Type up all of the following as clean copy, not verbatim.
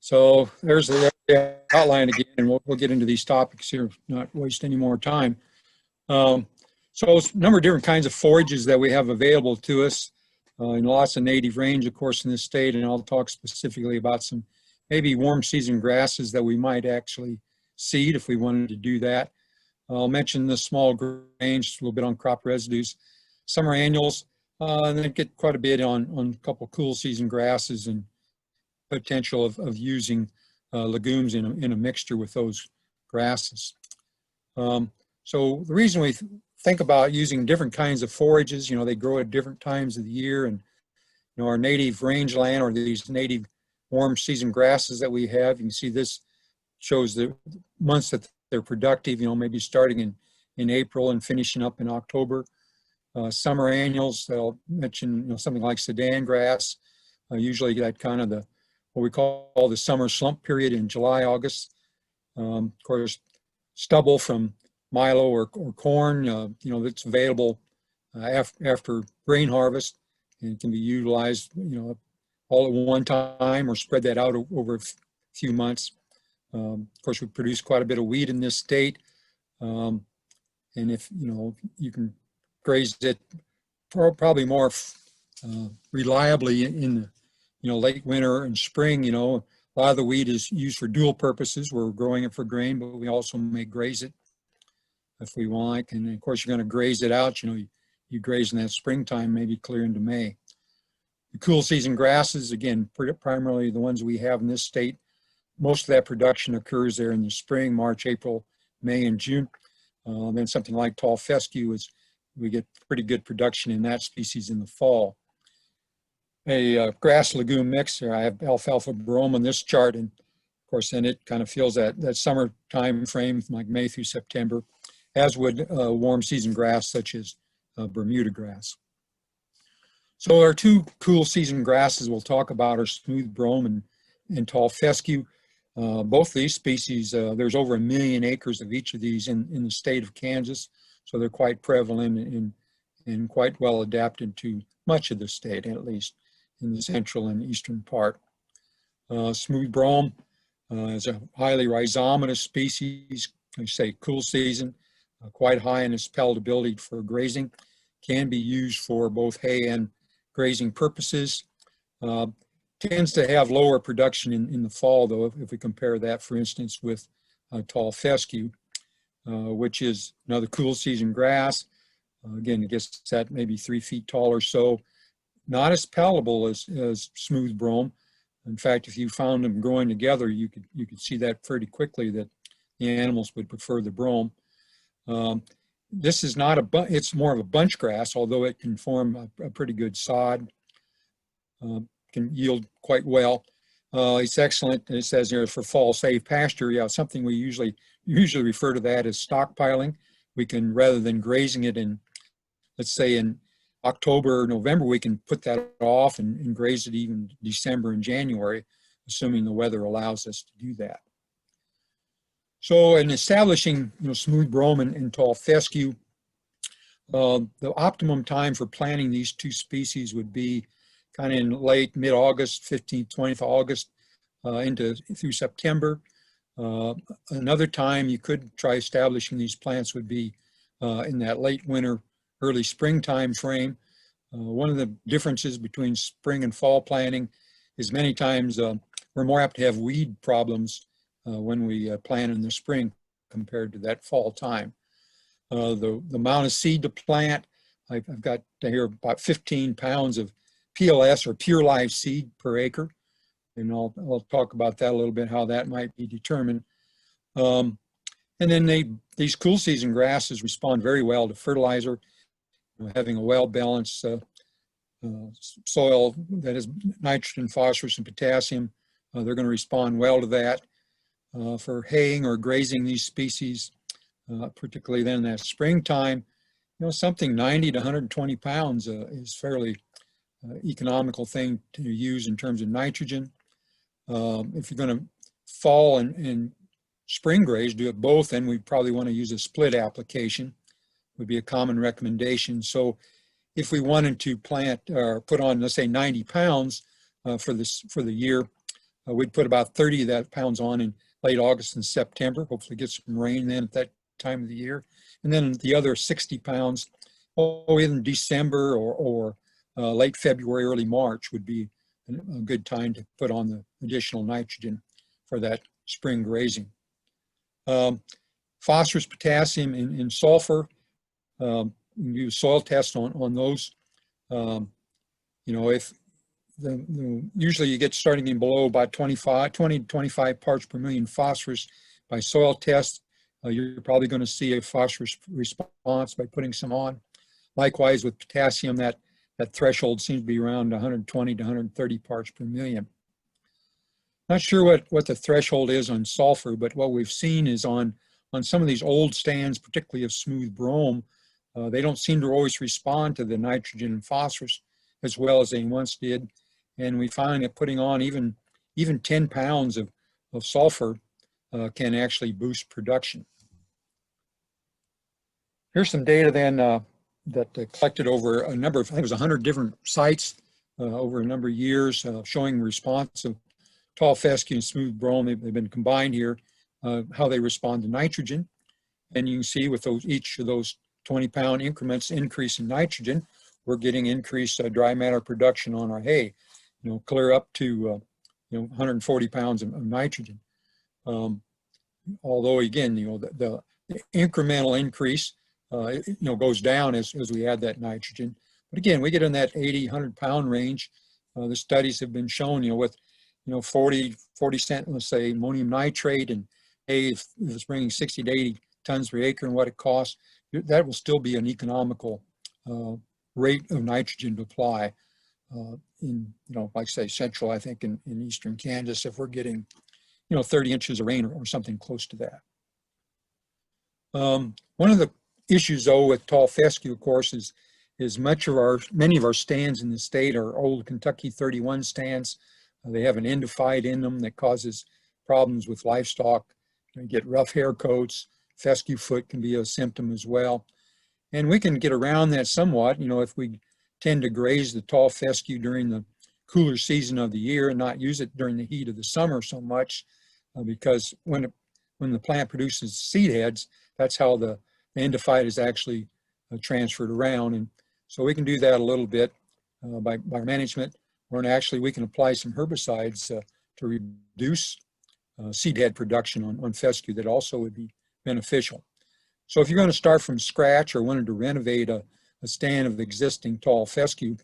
So there's the outline again, and we'll get into these topics here, not waste any more time. So it's a number of different kinds of forages that we have available to us in lots of native range, of course, in this state, and I'll talk specifically about some maybe warm season grasses that we might actually seed if we wanted to do that. I'll mention the small grains, a little bit on crop residues, summer annuals, and then get quite a bit on a couple cool season grasses and potential of using legumes in a mixture with those grasses. So the reason we think about using different kinds of forages, they grow at different times of the year, and our native rangeland or these native warm season grasses that we have, you can see this shows the months that they're productive, maybe starting in April and finishing up in October. Summer annuals, I'll mention something like Sudangrass, usually that kind of what we call the summer slump period in July, August. Of course, stubble from milo or corn, that's available after grain harvest and can be utilized, all at one time or spread that out over a few months. Of course, we produce quite a bit of wheat in this state. And if, you can graze it probably more reliably in the late winter and spring. A lot of the wheat is used for dual purposes. We're growing it for grain, but we also may graze it if we want. And of course, you're going to graze it out. You graze in that springtime, maybe clear into May. The cool season grasses, again, primarily the ones we have in this state. Most of that production occurs there in the spring, March, April, May, and June. Then something like tall fescue we get pretty good production in that species in the fall. A grass legume mixture, I have alfalfa brome on this chart, and of course then it kind of fills that summer time frame, like May through September, as would warm season grass such as Bermudagrass. So our two cool season grasses we'll talk about are smooth brome and tall fescue. Both these species, there's over 1 million acres of each of these in the state of Kansas, so they're quite prevalent and quite well adapted to much of the state, at least in the central and eastern part. Smooth brome is a highly rhizomatous species, I say cool season, quite high in its palatability for grazing, can be used for both hay and grazing purposes. Tends to have lower production in the fall, though, if we compare that, for instance, with tall fescue, which is another cool season grass. Again, it gets that maybe 3 feet tall or so. Not as palatable as smooth brome. In fact, if you found them growing together, you could see that pretty quickly that the animals would prefer the brome. This is not it's more of a bunch grass, although it can form a pretty good sod. Can yield quite well. It's excellent, it says here, for fall safe pasture. Yeah, something we usually refer to that as stockpiling. We can, rather than grazing it in, let's say in October or November, we can put that off and graze it even December and January, assuming the weather allows us to do that. So in establishing smooth brome and tall fescue, the optimum time for planting these two species would be kind of in late mid-August, 15th, 20th August, through September. Another time you could try establishing these plants would be in that late winter, early spring time frame. One of the differences between spring and fall planting is many times we're more apt to have weed problems when we plant in the spring compared to that fall time. The amount of seed to plant, I've got here about 15 pounds of PLS or pure live seed per acre, and I'll talk about that a little bit, how that might be determined. And then these cool season grasses respond very well to fertilizer. Having a well-balanced soil that has nitrogen, phosphorus, and potassium, they're going to respond well to that. For haying or grazing these species, particularly then in that springtime, something 90 to 120 pounds is fairly economical thing to use in terms of nitrogen. If you're going to fall and spring graze, do it both, then we probably want to use a split application, would be a common recommendation. So if we wanted to plant or put on, let's say 90 pounds for the year, we'd put about 30 of that pounds on in late August and September, hopefully get some rain then at that time of the year. And then the other 60 pounds, in December or late February, early March would be a good time to put on the additional nitrogen for that spring grazing. Phosphorus, potassium, and sulfur, you can do soil tests on those. If usually you get starting in below about 20 to 25 parts per million phosphorus by soil test, you're probably going to see a phosphorus response by putting some on. Likewise with potassium, that threshold seems to be around 120 to 130 parts per million. Not sure what the threshold is on sulfur, but what we've seen is on some of these old stands, particularly of smooth brome, they don't seem to always respond to the nitrogen and phosphorus as well as they once did. And we find that putting on even 10 pounds of sulfur can actually boost production. Here's some data then that collected over a number of, I think it was 100 different sites over a number of years, showing response of tall fescue and smooth brome. They've been combined here, how they respond to nitrogen. And you can see with each of those 20-pound increments increase in nitrogen, we're getting increased dry matter production on our hay, clear up to 140 pounds of nitrogen. Although again, the incremental increase goes down as we add that nitrogen. But again, we get in that 80, 100 pound range. The studies have been shown, with 40 cent, let's say, ammonium nitrate, and hay, if it's bringing 60 to 80 tons per acre and what it costs, that will still be an economical rate of nitrogen to apply in, like I say, central, I think, in eastern Kansas, if we're getting, 30 inches of rain or something close to that. One of the issues, though, with tall fescue, of course, is many of our stands in the state are old Kentucky 31 stands. They have an endophyte in them that causes problems with livestock. You get rough hair coats. Fescue foot can be a symptom as well. And we can get around that somewhat, if we tend to graze the tall fescue during the cooler season of the year and not use it during the heat of the summer so much, because when the plant produces seed heads, that's how the endophyte is actually transferred around. And so we can do that a little bit by management, or actually we can apply some herbicides to reduce seed head production on fescue that also would be beneficial. So if you're going to start from scratch or wanted to renovate a stand of existing tall fescue,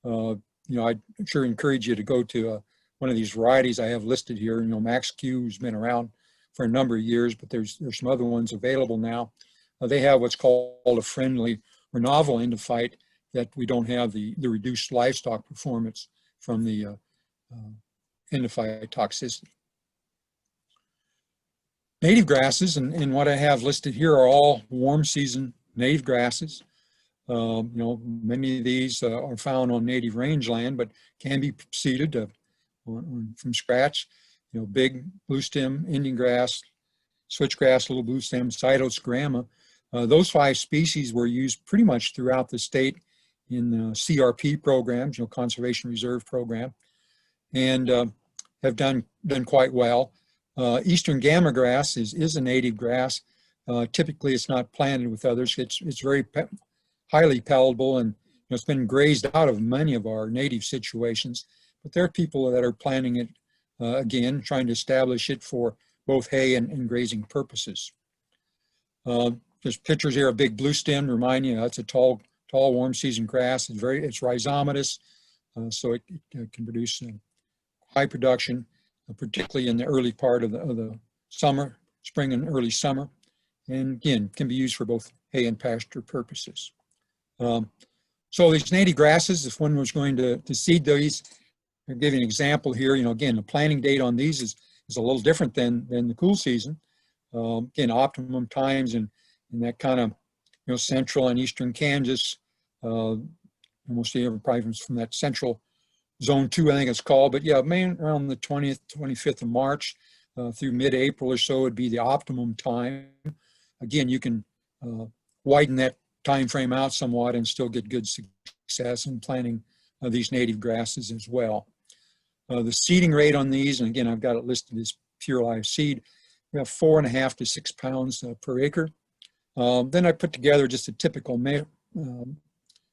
I'd sure encourage you to go to one of these varieties I have listed here. Max Q has been around for a number of years, but there's some other ones available now. They have what's called a friendly or novel endophyte that we don't have the reduced livestock performance from the endophyte toxicity. Native grasses, and what I have listed here are all warm season native grasses. Many of these are found on native rangeland, but can be seeded from scratch. Big bluestem, Indian grass, switchgrass, little bluestem, Cytos grama. Those 5 species were used pretty much throughout the state in CRP programs, Conservation Reserve Program, and have done quite well. Eastern Gamagrass is a native grass. Typically, it's not planted with others. It's very highly palatable, and it's been grazed out of many of our native situations. But there are people that are planting it again, trying to establish it for both hay and grazing purposes. There's pictures here of big bluestem. Remind you, that's a tall warm season grass. It's rhizomatous, so it can produce high production, particularly in the early part of the summer, spring and early summer, and again can be used for both hay and pasture purposes. So these native grasses, if one was going to seed these, I'll give you an example here. Again, the planting date on these is a little different than the cool season. Again, optimum times in that kind of central and eastern Kansas, mostly probably from that central zone 2, I think it's called, but yeah, around the 20th, 25th of March through mid-April or so would be the optimum time. Again, you can widen that time frame out somewhat and still get good success in planting these native grasses as well. The seeding rate on these, and again, I've got it listed as pure live seed, we have 4.5 to 6 pounds per acre. Then I put together just a typical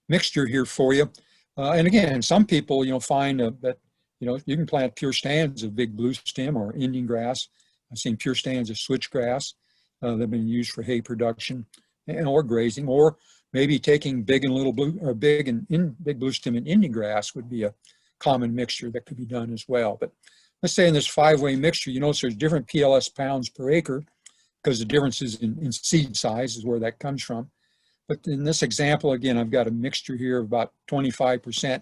mixture here for you. And again, some people, find that, you can plant pure stands of big bluestem or Indian grass. I've seen pure stands of switchgrass that have been used for hay production or grazing, or maybe taking big and little big bluestem and Indian grass would be a common mixture that could be done as well. But let's say in this 5-way mixture, you notice there's different PLS pounds per acre because the differences in seed size is where that comes from. But in this example, again, I've got a mixture here of about 25%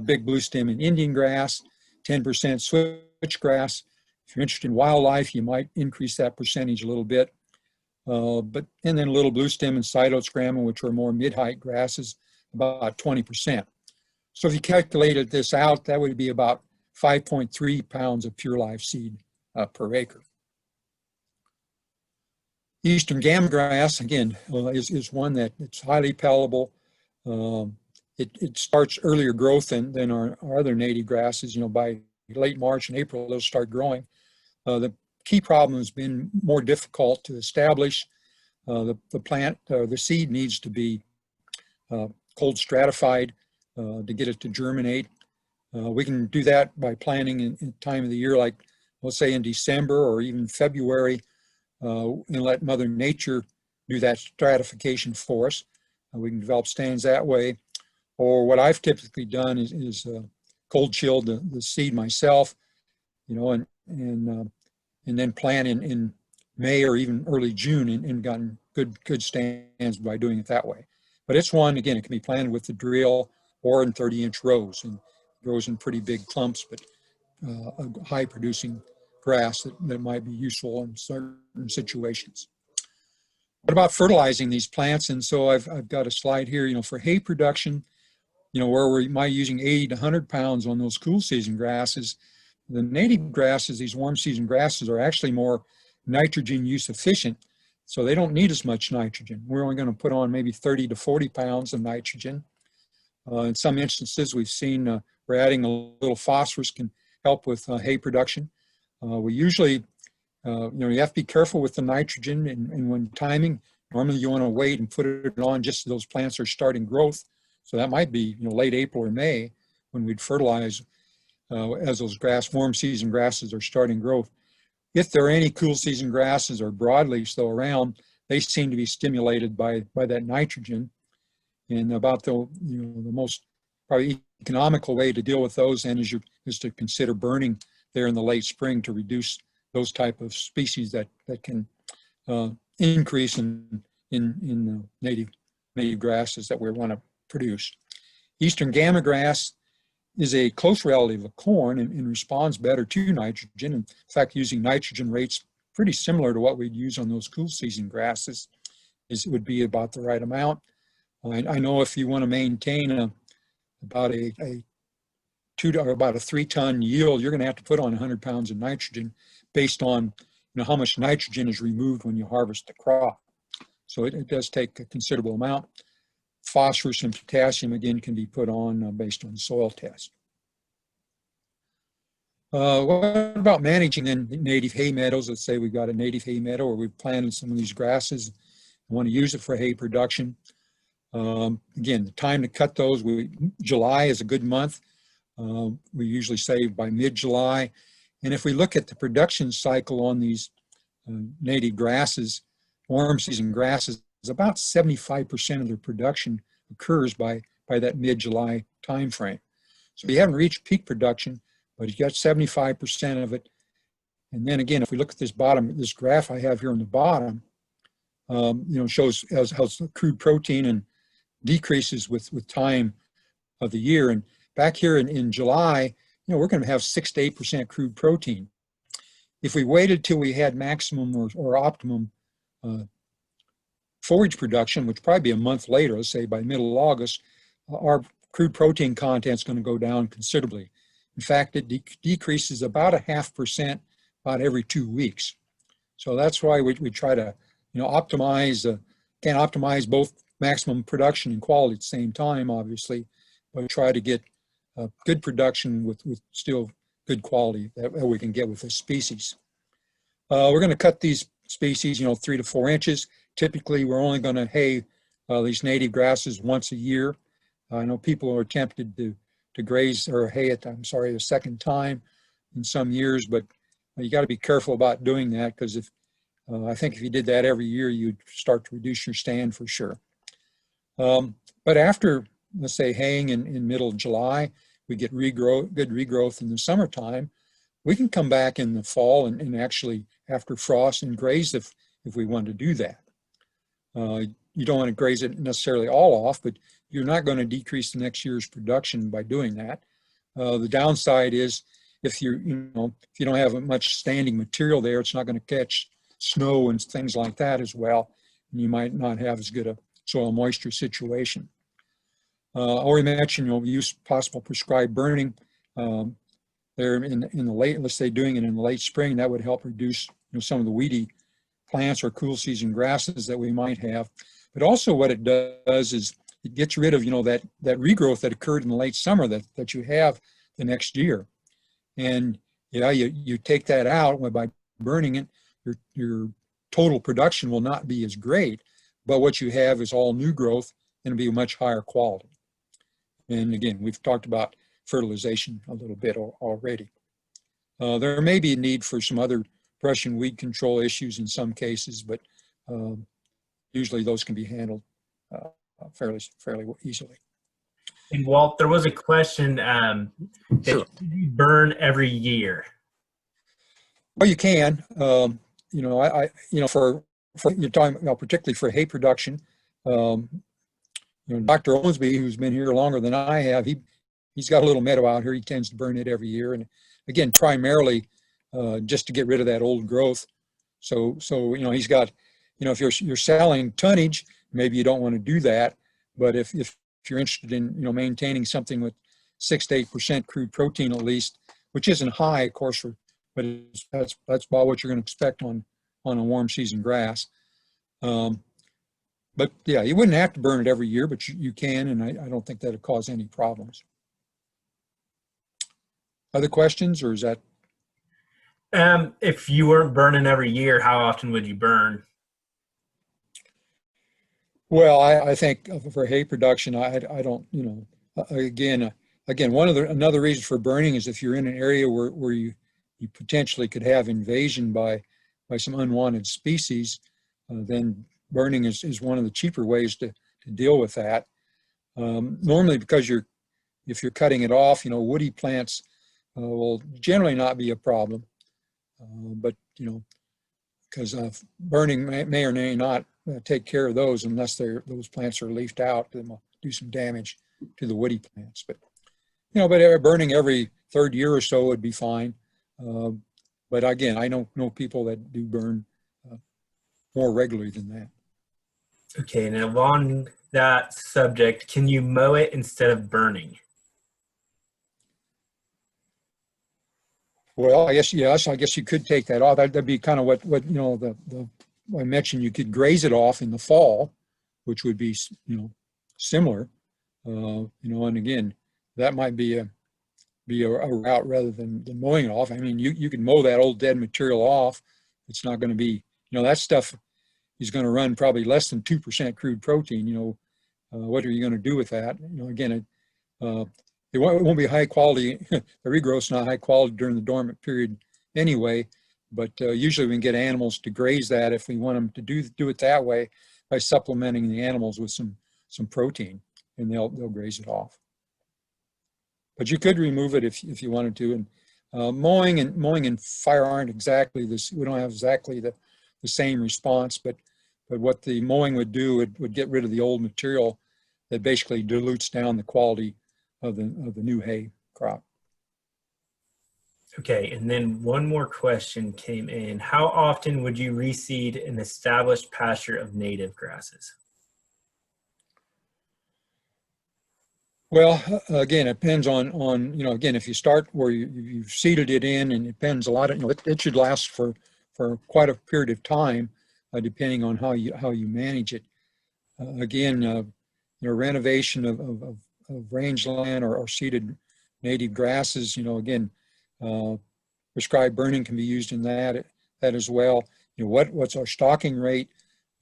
big bluestem and Indian grass, 10% switchgrass. If you're interested in wildlife, you might increase that percentage a little bit. And then a little bluestem and cytoscramma, which are more mid-height grasses, about 20%. So if you calculated this out, that would be about 5.3 pounds of pure live seed per acre. Eastern Gamagrass, again, is one that it's highly palatable. It starts earlier growth than our other native grasses. By late March and April, they'll start growing. The key problem has been more difficult to establish. The plant, the seed needs to be cold stratified to get it to germinate. We can do that by planting in time of the year, like let's say in December or even February, and let Mother Nature do that stratification for us. We can develop stands that way. Or what I've typically done is cold chilled the seed myself, and then plant in May or even early June and gotten good stands by doing it that way. But it's one, again, it can be planted with the drill or in 30-inch rows, and grows in pretty big clumps, but a high producing grass that might be useful in certain situations. What about fertilizing these plants? And so I've got a slide here, for hay production, where we might using 80 to 100 pounds on those cool season grasses. The native grasses, these warm season grasses, are actually more nitrogen use efficient, so they don't need as much nitrogen. We're only going to put on maybe 30 to 40 pounds of nitrogen. In some instances, we've seen we're adding a little phosphorus can help with hay production. We usually, you have to be careful with the nitrogen and when timing. Normally you want to wait and put it on just as those plants are starting growth. So that might be, late April or May when we'd fertilize as those warm season grasses are starting growth. If there are any cool season grasses or broadleafs though around, they seem to be stimulated by that nitrogen. And about the most probably economical way to deal with those then is to consider burning there in the late spring to reduce those type of species that can increase in native grasses that we want to produce. Eastern Gamagrass is a close relative of corn and responds better to nitrogen. In fact, using nitrogen rates pretty similar to what we'd use on those cool season grasses would be about the right amount. I know if you want to maintain about a 3-ton yield, you're going to have to put on 100 pounds of nitrogen based on how much nitrogen is removed when you harvest the crop. So it does take a considerable amount. Phosphorus and potassium, again, can be put on based on soil test. What about managing then native hay meadows? Let's say we've got a native hay meadow or we've planted some of these grasses and want to use it for hay production. Again, the time to cut those, July is a good month. We usually say by mid-July. And if we look at the production cycle on these native grasses, warm season grasses, about 75% of their production occurs by that mid-July time frame. So you haven't reached peak production, but you got 75% of it. And then again, if we look at this graph I have here on the bottom, shows how crude protein and decreases with time of the year. And back here in July, we're going to have 6 to 8% crude protein. If we waited till we had maximum or optimum forage production, which probably be a month later, let's say by middle of August, our crude protein content is going to go down considerably. In fact, it decreases about 0.5% about every 2 weeks. So that's why we try to optimize, can't optimize both maximum production and quality at the same time, obviously, but try to get good production with still good quality that we can get with this species. We're going to cut these species, 3 to 4 inches. Typically, we're only going to hay these native grasses once a year. I know people are tempted to graze or hay it, a second time in some years, but you got to be careful about doing that, because I think if you did that every year, you'd start to reduce your stand for sure. But after, let's say, haying in middle of July, we get good regrowth in the summertime. We can come back in the fall and actually after frost and graze if we want to do that. You don't want to graze it necessarily all off, but you're not going to decrease the next year's production by doing that. The downside is if you don't have much standing material there, it's not going to catch snow and things like that as well, and you might not have as good a soil moisture situation. I already mentioned, use possible prescribed burning. There in the late, let's say doing it in the late spring, that would help reduce some of the weedy plants or cool season grasses that we might have. But also what it does is it gets rid of that regrowth that occurred in the late summer that you have the next year. And you take that out by burning it, your total production will not be as great, but what you have is all new growth and it'll be much higher quality. And again, we've talked about fertilization a little bit already. There may be a need for some other brush and weed control issues in some cases, but usually those can be handled fairly easily. And Walt, there was a question Sure. that you burn every year. Well, you can. For you're talking about particularly for hay production. Dr. Owensby, who's been here longer than I have, he's got a little meadow out here. He tends to burn it every year, and again, primarily just to get rid of that old growth. So he's got, if you're selling tonnage, maybe you don't want to do that, but if you're interested in maintaining something with 6 to 8% crude protein at least, which isn't high, of course, but that's about what you're going to expect on a warm season grass. But yeah, you wouldn't have to burn it every year, but you can, and I don't think that'll cause any problems. Other questions, or is that? If you weren't burning every year, how often would you burn? Well, I think for hay production, I don't, again, another reason for burning is if you're in an area where you potentially could have invasion by some unwanted species, then burning is one of the cheaper ways to deal with that. Normally, because if you're cutting it off, woody plants will generally not be a problem. But because burning may or may not take care of those unless those plants are leafed out, then will do some damage to the woody plants. But burning every third year or so would be fine. But again, I don't know people that do burn more regularly than that. Okay, and along that subject, can you mow it instead of burning? Well, I guess yes. I guess you could take that off. That'd be kind of what I mentioned. You could graze it off in the fall, which would be similar. And again, that might be a route rather than mowing it off. I mean, you can mow that old dead material off. It's not going to be that stuff is going to run probably less than 2% crude protein. What are you going to do with that? Again, it won't be high quality. The regrowth's not high quality during the dormant period anyway, but usually we can get animals to graze that if we want them to do it that way by supplementing the animals with some protein, and they'll graze it off. But you could remove it if you wanted to. And mowing and fire aren't exactly this. We don't have exactly the same response, but what the mowing would do would get rid of the old material that basically dilutes down the quality of the new hay crop. Okay, and then one more question came in. How often would you reseed an established pasture of native grasses? Well, again, it depends on again, if you start where you've seeded it in, and it depends a lot. It should last for quite a period of time, depending on how you manage it. Again, renovation of rangeland or seeded native grasses. Again, Prescribed burning can be used in that as well. You know, what's our stocking rate,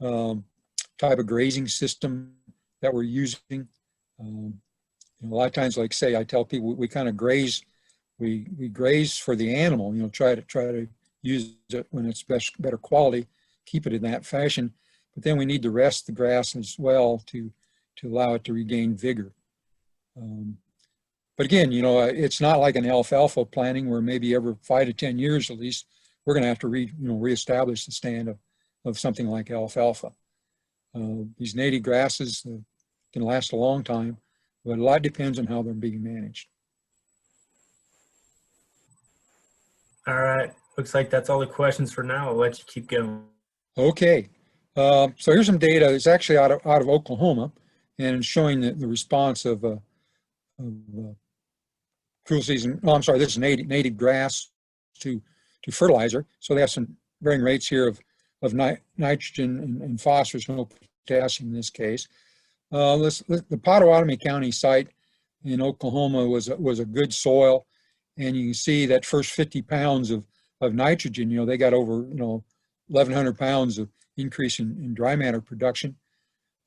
type of grazing system that we're using. You know, a lot of times, like say, I tell people we kind of graze, we graze for the animal. You know, try to use it when it's better quality, keep it in that fashion. But then we need to rest the grass as well to allow it to regain vigor. But again, you know, it's not like an alfalfa planting where maybe every 5 to 10 years at least, we're going to have to reestablish the stand of something like alfalfa. These native grasses can last a long time, but a lot depends on how they're being managed. All right. Looks like that's all the questions for now. I'll let you keep going. Okay. So here's some data. It's actually out of Oklahoma, and showing the response of cool season. Oh, I'm sorry. This is native grass to fertilizer. So they have some varying rates here of nitrogen and phosphorus, no potassium in this case. The Pottawatomie County site in Oklahoma was a good soil, and you can see that first 50 pounds of nitrogen. You know, they got over 1,100 pounds of increase in dry matter production.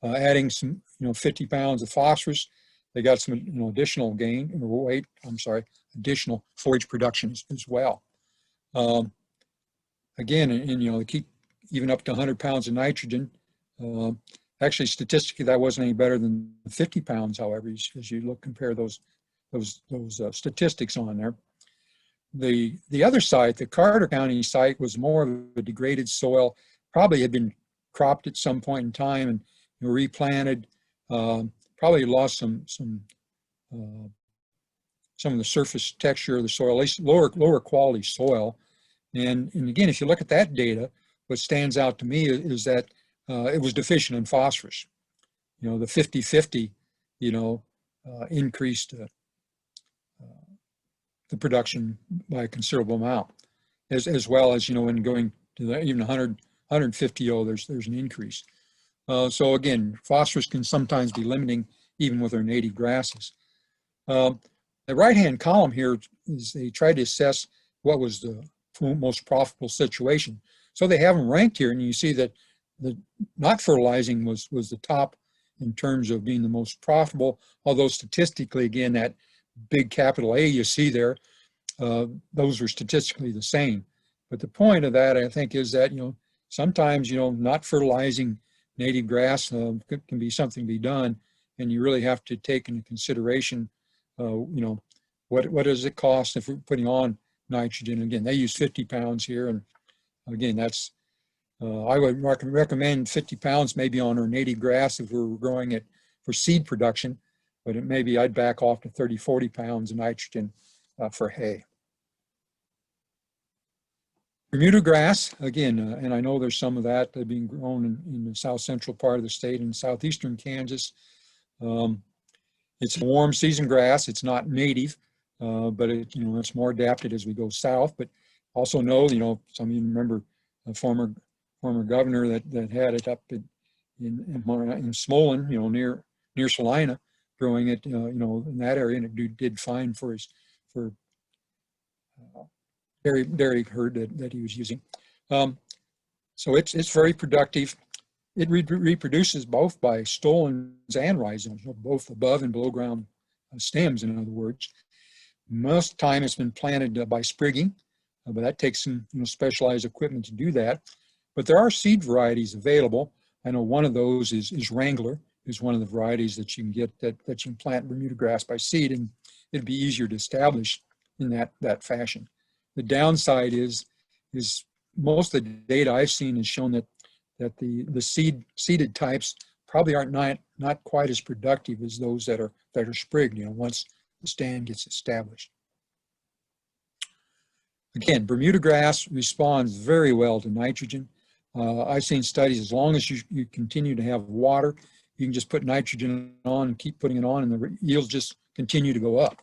Adding some 50 pounds of phosphorus, they got some additional gain or weight. I'm sorry, additional forage production as well. Again, and they keep even up to 100 pounds of nitrogen. Actually, statistically, that wasn't any better than 50 pounds. However, as you compare those statistics on there. The other site, the Carter County site, was more of a degraded soil. Probably had been cropped at some point in time and replanted. Probably lost some of the surface texture of the soil, at least lower quality soil. And again, if you look at that data, what stands out to me is that it was deficient in phosphorus. The 50-50, increased the production by a considerable amount, as well as when going to even 150, there's an increase. So again, phosphorus can sometimes be limiting even with our native grasses. The right-hand column here is they tried to assess what was the most profitable situation. So they have them ranked here, and you see that the not fertilizing was the top in terms of being the most profitable, although statistically, again, that big capital A you see there, those were statistically the same. But the point of that, I think, is that sometimes not fertilizing native grass can be something to be done, and you really have to take into consideration what does it cost if we're putting on nitrogen. Again, they use 50 pounds here, and again, that's I would recommend 50 pounds maybe on our native grass if we were growing it for seed production, but maybe I'd back off to 30-40 pounds of nitrogen for hay. Bermudagrass, again, and I know there's some of that being grown in the south central part of the state and southeastern Kansas. It's a warm season grass. It's not native, but it's more adapted as we go south. But also know, some of you remember a former governor that had it up in Smolin, near Salina, growing it, in that area, and it did fine for dairy herd that he was using. So it's very productive. It reproduces both by stolons and rhizomes, both above and below ground stems, in other words. Most of the time it's been planted by sprigging, but that takes some specialized equipment to do that. But there are seed varieties available. I know one of those is Wrangler, is one of the varieties that you can get that you can plant Bermudagrass by seed, and it'd be easier to establish in that fashion. The downside is most of the data I've seen has shown that the seeded types probably aren't not quite as productive as those that are sprigged, once the stand gets established. Again, Bermudagrass responds very well to nitrogen. I've seen studies, as long as you continue to have water, you can just put nitrogen on and keep putting it on, and the yields just continue to go up.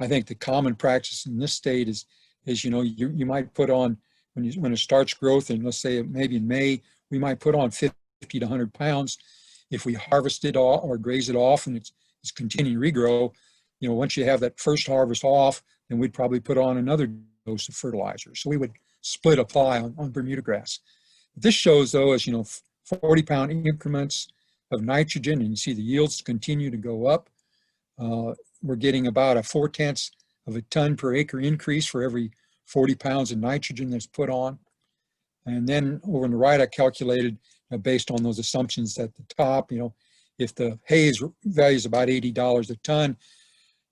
I think the common practice in this state is you might put on, when it starts growth, and let's say maybe in May, we might put on 50 to 100 pounds. If we harvest it or graze it off and it's continuing to regrow, once you have that first harvest off, then we'd probably put on another dose of fertilizer. So we would split apply on Bermudagrass. This shows, though, as 40-pound increments of nitrogen, and you see the yields continue to go up. We're getting about a 0.4 of a ton per acre increase for every 40 pounds of nitrogen that's put on. And then over on the right, I calculated based on those assumptions at the top, if the hay value is about $80 a ton,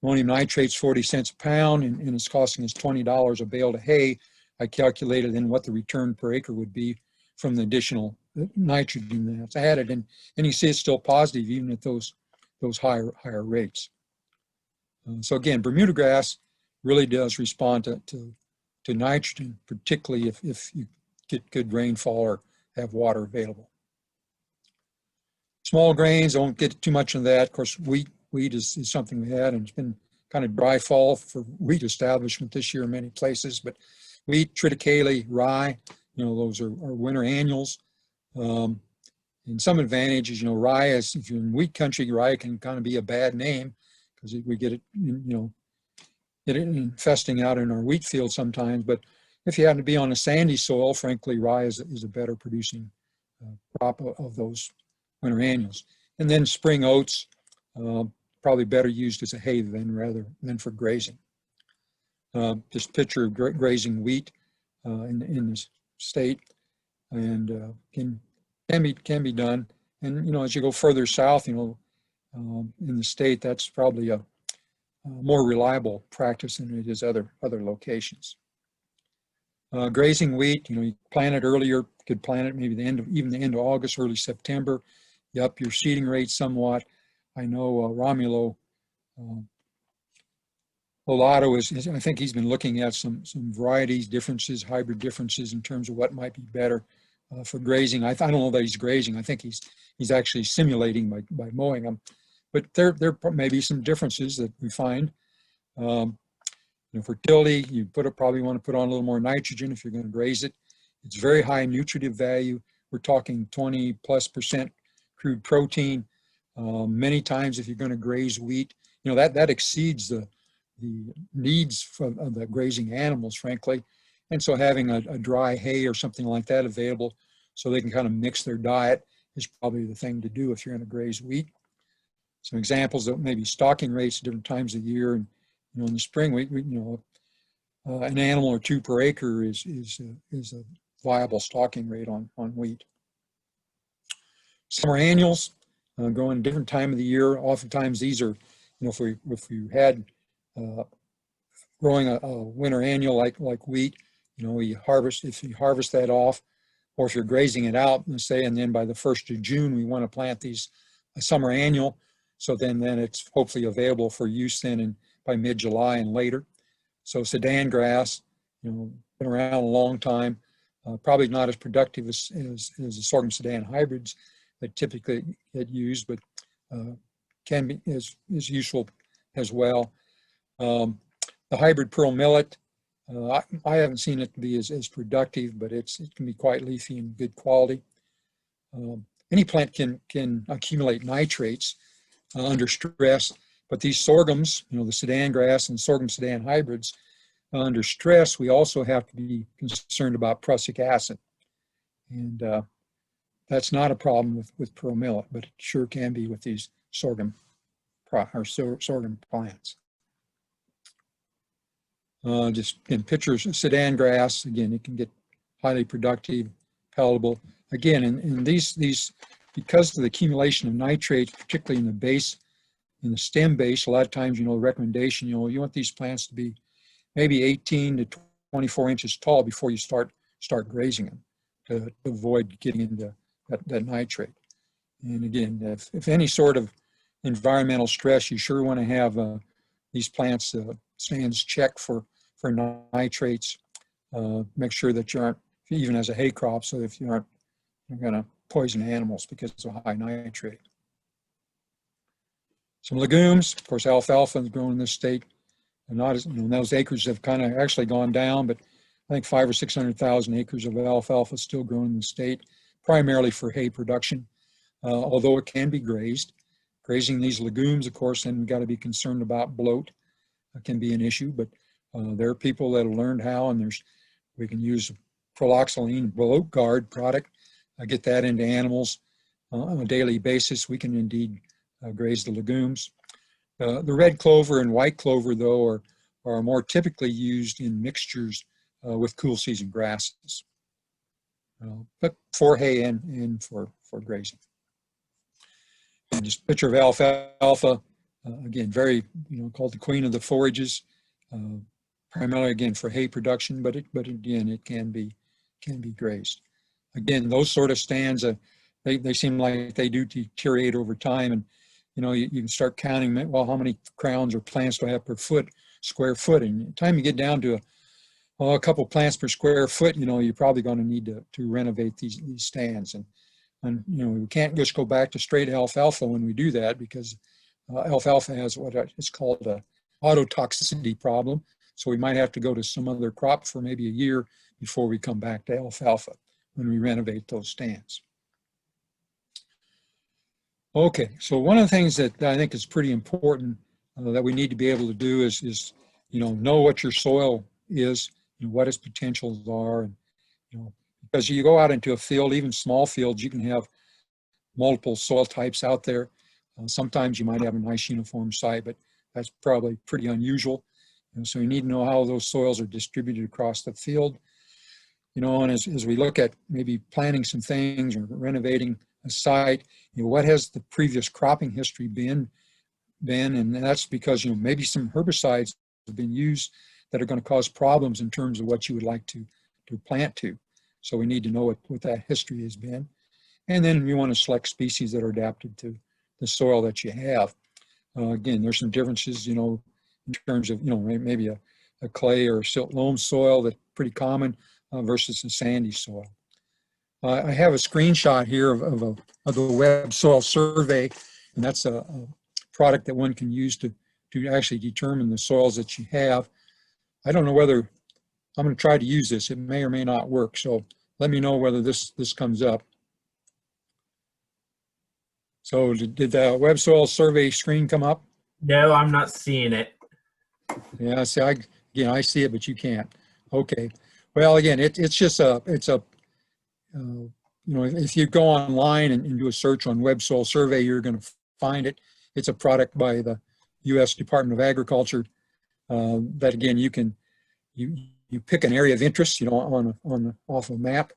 ammonium nitrate's 40 cents a pound, and it's costing us $20 a bale to hay, I calculated then what the return per acre would be from the additional nitrogen that's added. And you see it's still positive even at those higher rates. So again, Bermudagrass really does respond to nitrogen, particularly if you get good rainfall or have water available. Small grains, I won't get too much into that. Of course, wheat is something we had, and it's been kind of dry fall for wheat establishment this year in many places. But wheat, triticale, rye, those are winter annuals. And some advantages, rye is, if you're in wheat country, rye can kind of be a bad name because we get it, get it infesting out in our wheat field sometimes. But if you happen to be on a sandy soil, frankly, rye is a better producing crop of those winter annuals. And then spring oats, probably better used as a hay rather than for grazing. This picture of grazing wheat in this state, and can be done. And as you go further south, in the state, that's probably a more reliable practice than it is other locations. Grazing wheat, you plant it earlier, could plant it maybe even the end of August, early September. You up your seeding rate somewhat. I know Romulo Olato is, I think he's been looking at some varieties differences, hybrid differences in terms of what might be better for grazing. I don't know that he's grazing. I think he's actually simulating by mowing them. But there may be some differences that we find. Fertility, you probably want to put on a little more nitrogen if you're going to graze it. It's very high nutritive value. We're talking 20+% crude protein. Many times if you're going to graze wheat, that exceeds the needs of the grazing animals, frankly. And so having a dry hay or something like that available so they can kind of mix their diet is probably the thing to do if you're going to graze wheat. Some examples of maybe stocking rates at different times of the year. And in the spring, an animal or two per acre is a viable stocking rate on wheat. Summer annuals, growing a different time of the year. Oftentimes these are, if we had growing a winter annual like wheat, if you harvest that off, or if you're grazing it out, let's say, and then by the 1st of June, we want to plant these summer annual. So then it's hopefully available for use then and by mid-July and later. So Sudangrass, been around a long time, probably not as productive as the sorghum Sudan hybrids that typically get used, but can be is useful as well. The hybrid pearl millet, I haven't seen it be as productive, but it can be quite leafy and good quality. Any plant can accumulate nitrates under stress, but these sorghums, the Sudangrass and sorghum Sudan hybrids, under stress, we also have to be concerned about prussic acid. And that's not a problem with pearl millet, but it sure can be with these sorghum plants. Just in pictures of Sudangrass, again, it can get highly productive, palatable. Again, in these, because of the accumulation of nitrates, particularly in the base, in the stem base, a lot of times, the recommendation, you want these plants to be maybe 18 to 24 inches tall before you start grazing them to avoid getting into that nitrate. And again, if any sort of environmental stress, you sure want to have these plants stands checked for nitrates. Make sure that you aren't, even as a hay crop, so if you aren't, you're going to poison animals because of high nitrate. Some legumes, of course, alfalfa is grown in this state. And not as, those acres have kind of actually gone down, but I think 500,000 or 600,000 acres of alfalfa still grown in the state, primarily for hay production, although it can be grazed. Grazing these legumes, of course, then we've got to be concerned about bloat. It can be an issue, but There are people that have learned how, and we can use proloxolene bloat guard product, get that into animals on a daily basis. We can indeed graze the legumes. The red clover and white clover, though, are more typically used in mixtures with cool season grasses, but for hay and for grazing. And just a picture of alfalfa, again, very, called the queen of the forages, primarily again for hay production, but again, it can be grazed. Again, those sort of stands, they seem like they do deteriorate over time, and you can start counting, well, how many crowns or plants do I have per square foot? And by the time you get down to a couple plants per square foot, you're probably going to need to renovate these stands. And we can't just go back to straight alfalfa when we do that, because alfalfa has what is called a autotoxicity problem. So we might have to go to some other crop for maybe a year before we come back to alfalfa when we renovate those stands. Okay, so one of the things that I think is pretty important that we need to be able to do is know what your soil is, what its potentials are, and because you go out into a field, even small fields, you can have multiple soil types out there. Sometimes you might have a nice uniform site, but that's probably pretty unusual. So you need to know how those soils are distributed across the field. And as we look at maybe planting some things or renovating a site, what has the previous cropping history been, and that's because maybe some herbicides have been used that are going to cause problems in terms of what you would like to plant to. So we need to know what that history has been. And then you want to select species that are adapted to the soil that you have. Again, there's some differences, in terms of, maybe a clay or silt loam soil that's pretty common versus a sandy soil. I have a screenshot here of the web soil survey, and that's a product that one can use to actually determine the soils that you have. I don't know whether I'm going to try to use this. It may or may not work. So let me know whether this comes up. So did the web soil survey screen come up? No, I'm not seeing it. Yeah, see, I see it, but you can't. Okay. Well, again, it's if you go online and do a search on web soil survey, you're going to find it. It's a product by the U.S. Department of Agriculture that, again, you pick an area of interest, off a map.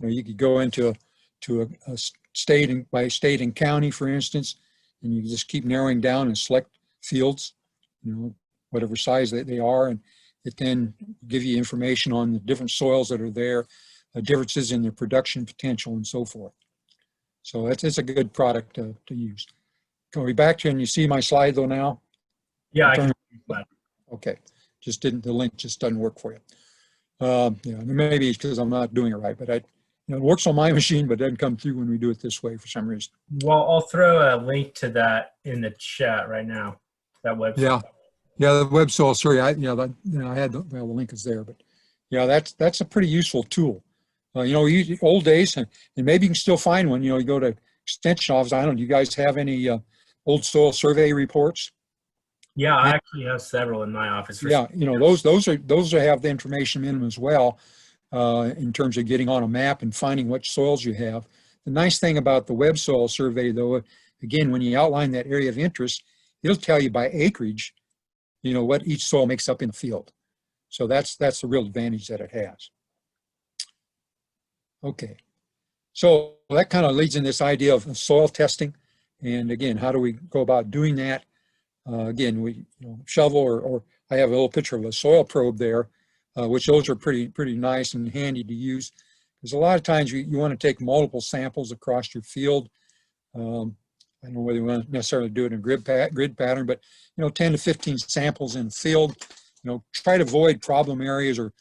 You could go into a state by state and county, for instance, and you just keep narrowing down and select fields, whatever size they are, and it then give you information on the different soils that are there, differences in their production potential, and so forth. So it's a good product to use. Going back to, and you see my slide though now? Yeah, I can see that. Okay, the link just doesn't work for you. Yeah, maybe it's because I'm not doing it right, but it works on my machine, but it doesn't come through when we do it this way for some reason. Well, I'll throw a link to that in the chat right now. That website. Yeah, the web soil. Sorry, I had the link is there, but yeah, that's a pretty useful tool. Old days, and maybe you can still find one. You go to extension office. I don't know. Do you guys have any old soil survey reports? Yeah, I actually have several in my office. Yeah, those have the information in them as well, in terms of getting on a map and finding what soils you have. The nice thing about the web soil survey, though, again, when you outline that area of interest, it'll tell you by acreage, what each soil makes up in the field. So that's the real advantage that it has. Okay, so that kind of leads in this idea of soil testing, and again, how do we go about doing that? Again, we shovel, or I have a little picture of a soil probe there, which those are pretty nice and handy to use, because a lot of times you want to take multiple samples across your field. I don't know whether you want to necessarily do it in a grid pattern, but 10 to 15 samples in the field. Try to avoid problem areas, or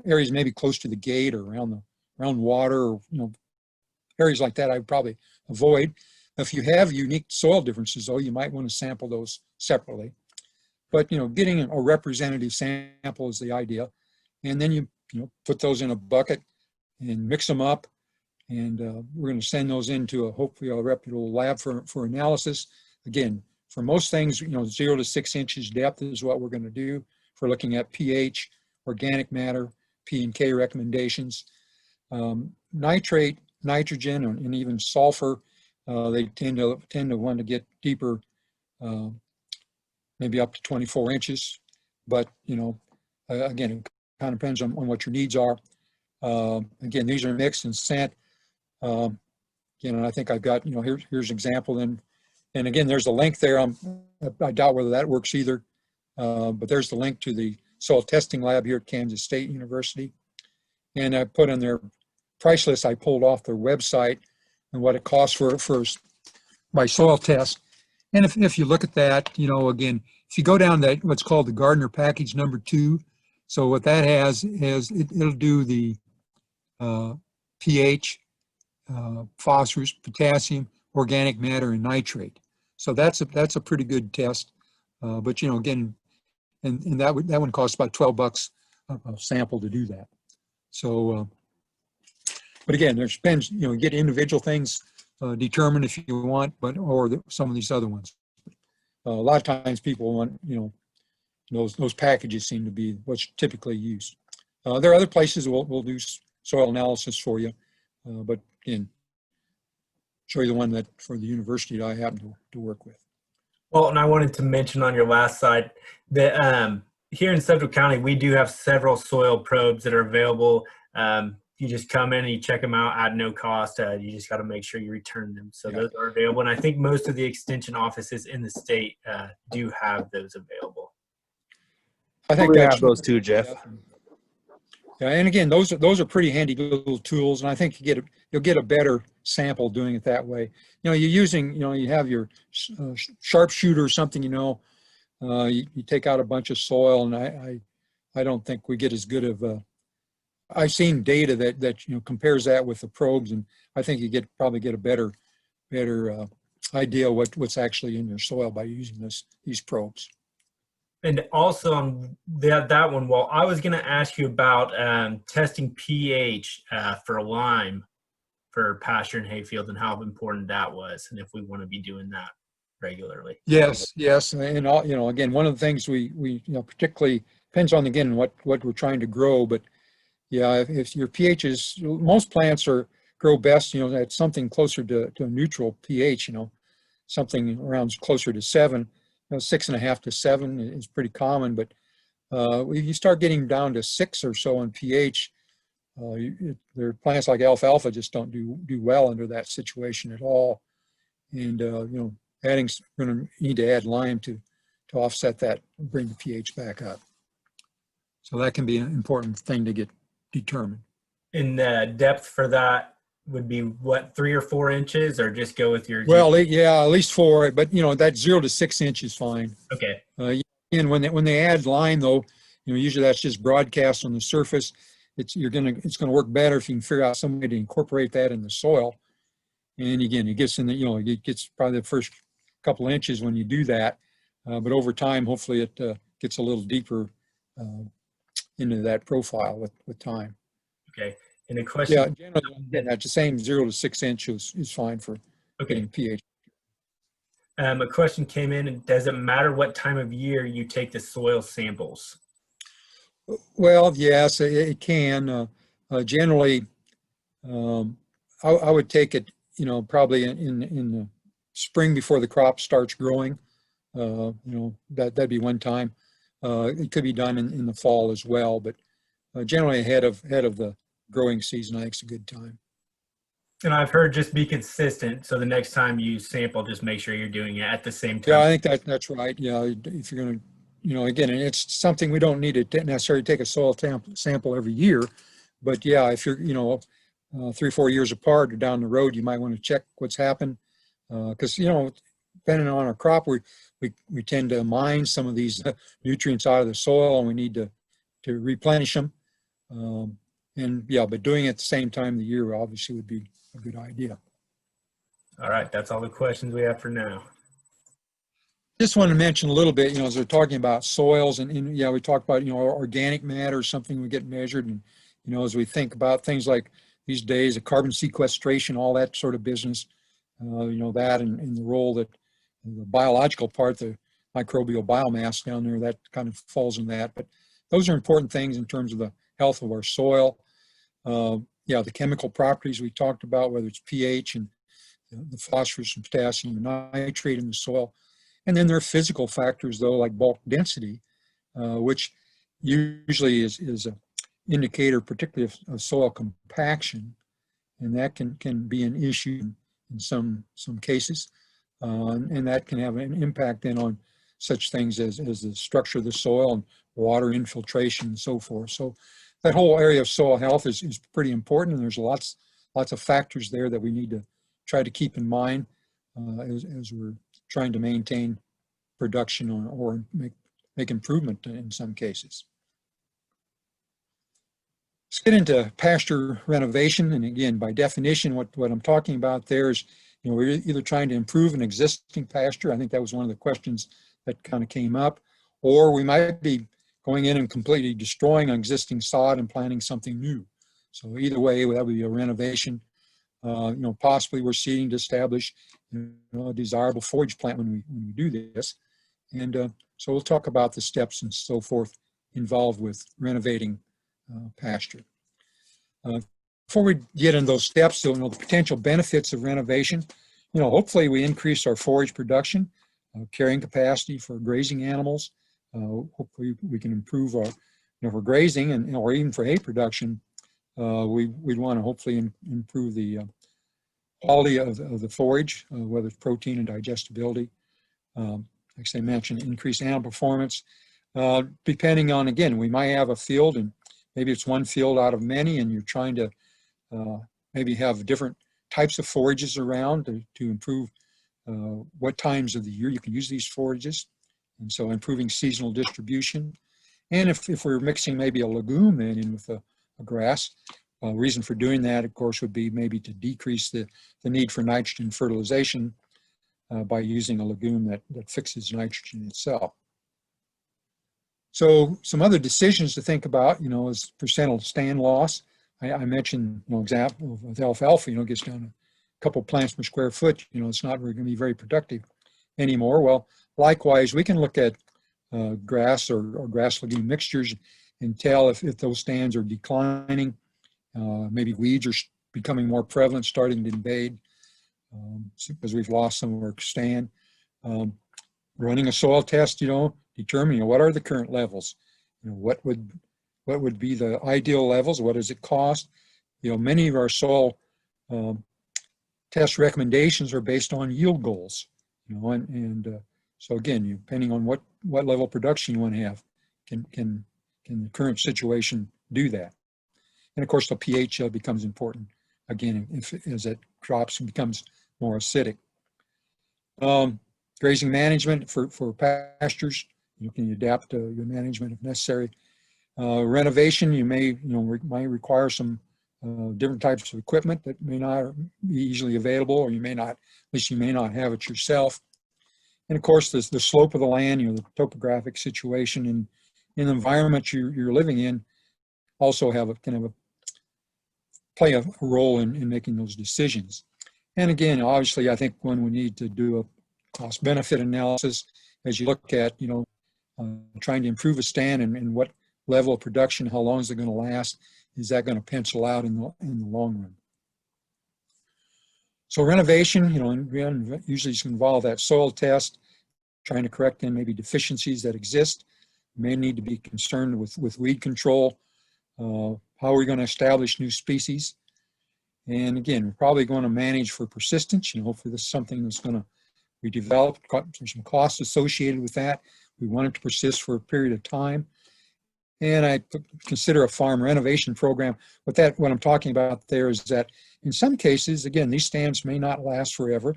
areas maybe close to the gate or around water, or areas like that I would probably avoid. If you have unique soil differences, though, you might want to sample those separately. But getting a representative sample is the idea, and then you put those in a bucket and mix them up, and we're going to send those into hopefully a reputable lab for analysis. Again, for most things, 0 to 6 inches depth is what we're going to do for looking at pH, organic matter, P and K recommendations. Nitrate, nitrogen, and even sulfur, they tend to want to get deeper, maybe up to 24 inches. But, again, it kind of depends on what your needs are. Again, these are mixed and sent. And I think I've got, here's an example. And again, there's a link there. I doubt whether that works either. But there's the link to the soil testing lab here at Kansas State University. And I put in their price list, I pulled off their website and what it costs for my soil test. And if you look at that, again, if you go down that what's called the Gardner package number 2, so what that has is it'll do the pH, phosphorus, potassium, organic matter, and nitrate. So that's a pretty good test. But again, and that one costs about $12 a sample to do that. So, but again, there depends. Get individual things determined if you want, or some of these other ones. A lot of times people want those packages seem to be what's typically used. There are other places we'll do soil analysis for you, but again, show you the one that for the university that I happen to work with. Well, and I wanted to mention on your last slide that here in Central County, we do have several soil probes that are available. You just come in and you check them out at no cost. You just got to make sure you return them. So those are available. And I think most of the extension offices in the state do have those available. I think we have those too, Jeff. Yeah, and again, those are pretty handy little tools, and I think you'll get a better sample doing it that way. You're using, you have your sharpshooter or something, you take out a bunch of soil, and I don't think we get as good of I've seen data that compares that with the probes, and I think you probably get a better idea what's actually in your soil by using these probes. And also on that one, well, I was going to ask you about testing pH for lime for pasture and hayfield, and how important that was, and if we want to be doing that regularly. Yes, and again, one of the things we particularly depends on again what we're trying to grow, but yeah, if your pH is, most plants grow best, at something closer to a neutral pH, something around closer to 7. 6.5 to 7 is pretty common, but if you start getting down to 6 or so in pH, there are plants like alfalfa just don't do well under that situation at all. And going to need to add lime to offset that and bring the pH back up. So that can be an important thing to get determined. And the depth for that would be what, 3 or 4 inches, or just go with your? Well, yeah, at least 4, but that 0 to 6 inches is fine. Okay. And when they add lime, though, usually that's just broadcast on the surface. It's gonna work better if you can figure out some way to incorporate that in the soil. And again, it gets it gets probably the first couple of inches when you do that, but over time, hopefully, it gets a little deeper into that profile with time. Okay. And a question. Yeah, generally, that's the same 0 to 6 inches is fine for getting pH. A question came in, and does it matter what time of year you take the soil samples? Well, yes, it can. Generally, I would take it, probably in the spring before the crop starts growing. That'd be one time. It could be done in the fall as well, but generally ahead of the growing season, I think it's a good time. And I've heard just be consistent. So the next time you sample, just make sure you're doing it at the same time. Yeah, I think that's right. Yeah, if you're going to, again, and it's something we don't need to necessarily take a soil sample every year, but yeah, if you're, 3 or 4 years apart or down the road, you might want to check what's happened. Because, depending on our crop, we tend to mine some of these nutrients out of the soil, and we need to replenish them. And yeah, but doing it at the same time of the year obviously would be a good idea. All right, that's all the questions we have for now. Just want to mention a little bit, as we're talking about soils, and yeah, we talked about, organic matter, something we get measured, and, as we think about things like these days, the carbon sequestration, all that sort of business, that and the role that the biological part, the microbial biomass down there. That kind of falls in that. But those are important things in terms of the health of our soil. Yeah, the chemical properties we talked about, whether it's pH and the phosphorus and potassium and nitrate in the soil. And then there are physical factors, though, like bulk density, which usually is an indicator, particularly of soil compaction. And that can be an issue in some cases. And that can have an impact then on such things as the structure of the soil and water infiltration and so forth. So that whole area of soil health is pretty important, and there's lots of factors there that we need to try to keep in mind as we're trying to maintain production or make improvement in some cases. Let's get into pasture renovation, and again, by definition, what I'm talking about there is, we're either trying to improve an existing pasture. I think that was one of the questions that kind of came up, or we might be going in and completely destroying an existing sod and planting something new. So either way, that would be a renovation. Possibly we're seeking to establish a desirable forage plant when we do this. And so we'll talk about the steps and so forth involved with renovating pasture. Before we get into those steps, the potential benefits of renovation, hopefully we increase our forage production, carrying capacity for grazing animals. Hopefully we can improve our, for grazing and or even for hay production. We'd want to hopefully improve the quality of the forage, whether it's protein and digestibility. Like I mentioned, increase animal performance. Depending on, again, we might have a field and maybe it's one field out of many, and you're trying to maybe have different types of forages around to improve what times of the year you can use these forages. And so improving seasonal distribution. And if we're mixing maybe a legume then in with a grass, reason for doing that, of course, would be maybe to decrease the need for nitrogen fertilization by using a legume that fixes nitrogen itself. So some other decisions to think about, is percent of stand loss. I mentioned, example with alfalfa, gets down a couple plants per square foot, it's not really going to be very productive anymore. Well, likewise, we can look at grass or grass legume mixtures and tell if those stands are declining. Maybe weeds are becoming more prevalent, starting to invade because we've lost some of our stand. Running a soil test, determining what are the current levels, what would be the ideal levels, what does it cost? Many of our soil test recommendations are based on yield goals, so again, depending on what level of production you want to have, can the current situation do that? And of course, the pH becomes important again as it drops and becomes more acidic. Grazing management for pastures, can you adapt your management if necessary? Renovation, you might require some different types of equipment that may not be easily available, or you may not have it yourself. And of course, the slope of the land, the topographic situation and in the environment you're living in also can play a role in making those decisions. And again, obviously, I think when we need to do a cost-benefit analysis as you look at, trying to improve a stand and what level of production, how long is it going to last? Is that going to pencil out in the long run? So renovation, usually it's involve that soil test, trying to correct then maybe deficiencies that exist. You may need to be concerned with weed control. How are we going to establish new species? And again, we're probably going to manage for persistence. Hopefully this is something that's going to be developed. There's some costs associated with that. We want it to persist for a period of time. And I consider a farm renovation program. What I'm talking about there is that in some cases, again, these stands may not last forever.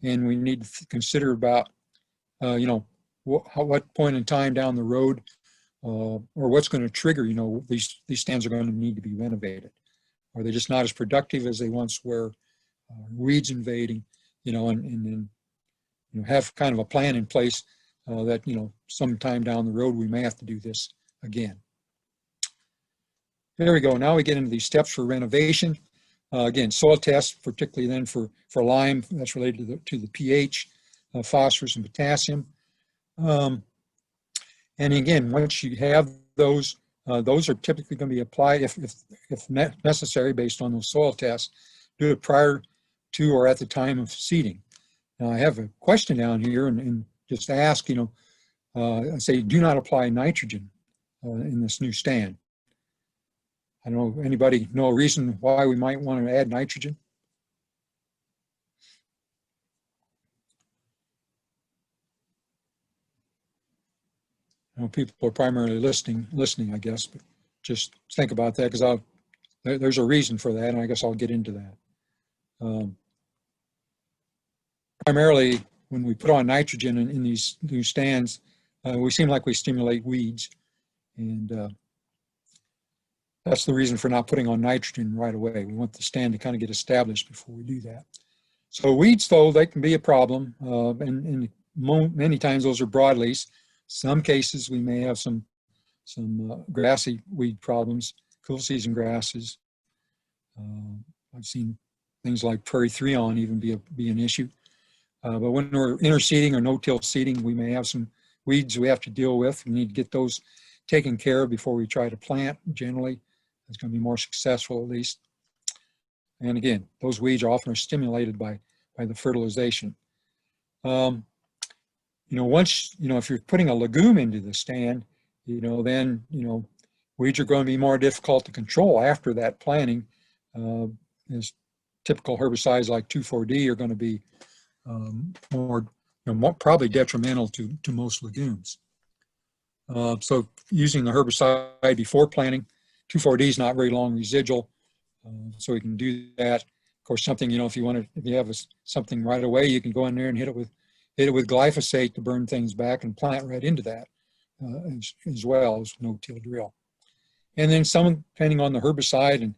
And we need to consider about, what point in time down the road or what's going to trigger, these stands are going to need to be renovated. Are they just not as productive as they once were? Weeds invading, and have kind of a plan in place that, sometime down the road we may have to do this again. There we go. Now we get into these steps for renovation. Again, soil tests, particularly then for lime, that's related to the pH, phosphorus and potassium. And again, once you have those are typically going to be applied if necessary based on those soil tests. Do it prior to or at the time of seeding. Now I have a question down here and just ask, I say do not apply nitrogen in this new stand. I don't know, anybody know a reason why we might want to add nitrogen? I know people are primarily listening, I guess, but just think about that because there's a reason for that, and I guess I'll get into that. Primarily, when we put on nitrogen in these new stands, we seem like we stimulate weeds, and that's the reason for not putting on nitrogen right away. We want the stand to kind of get established before we do that. So weeds, though, they can be a problem, and many times those are broadleafs. Some cases we may have some grassy weed problems, cool season grasses. I've seen things like prairie threon even be an issue. But when we're interseeding or no-till seeding, we may have some weeds we have to deal with. We need to get those taken care of before we try to plant. Generally, it's going to be more successful at least. And again, those weeds are often stimulated by the fertilization. Once, if you're putting a legume into the stand, then, weeds are going to be more difficult to control after that planting. As typical herbicides like 2,4-D are going to be more probably detrimental to most legumes. So using the herbicide before planting, 2,4-D is not very long residual, so we can do that. Of course, something, if you have something right away, you can go in there and hit it with glyphosate to burn things back and plant right into that as well as no-till drill. And then depending on the herbicide and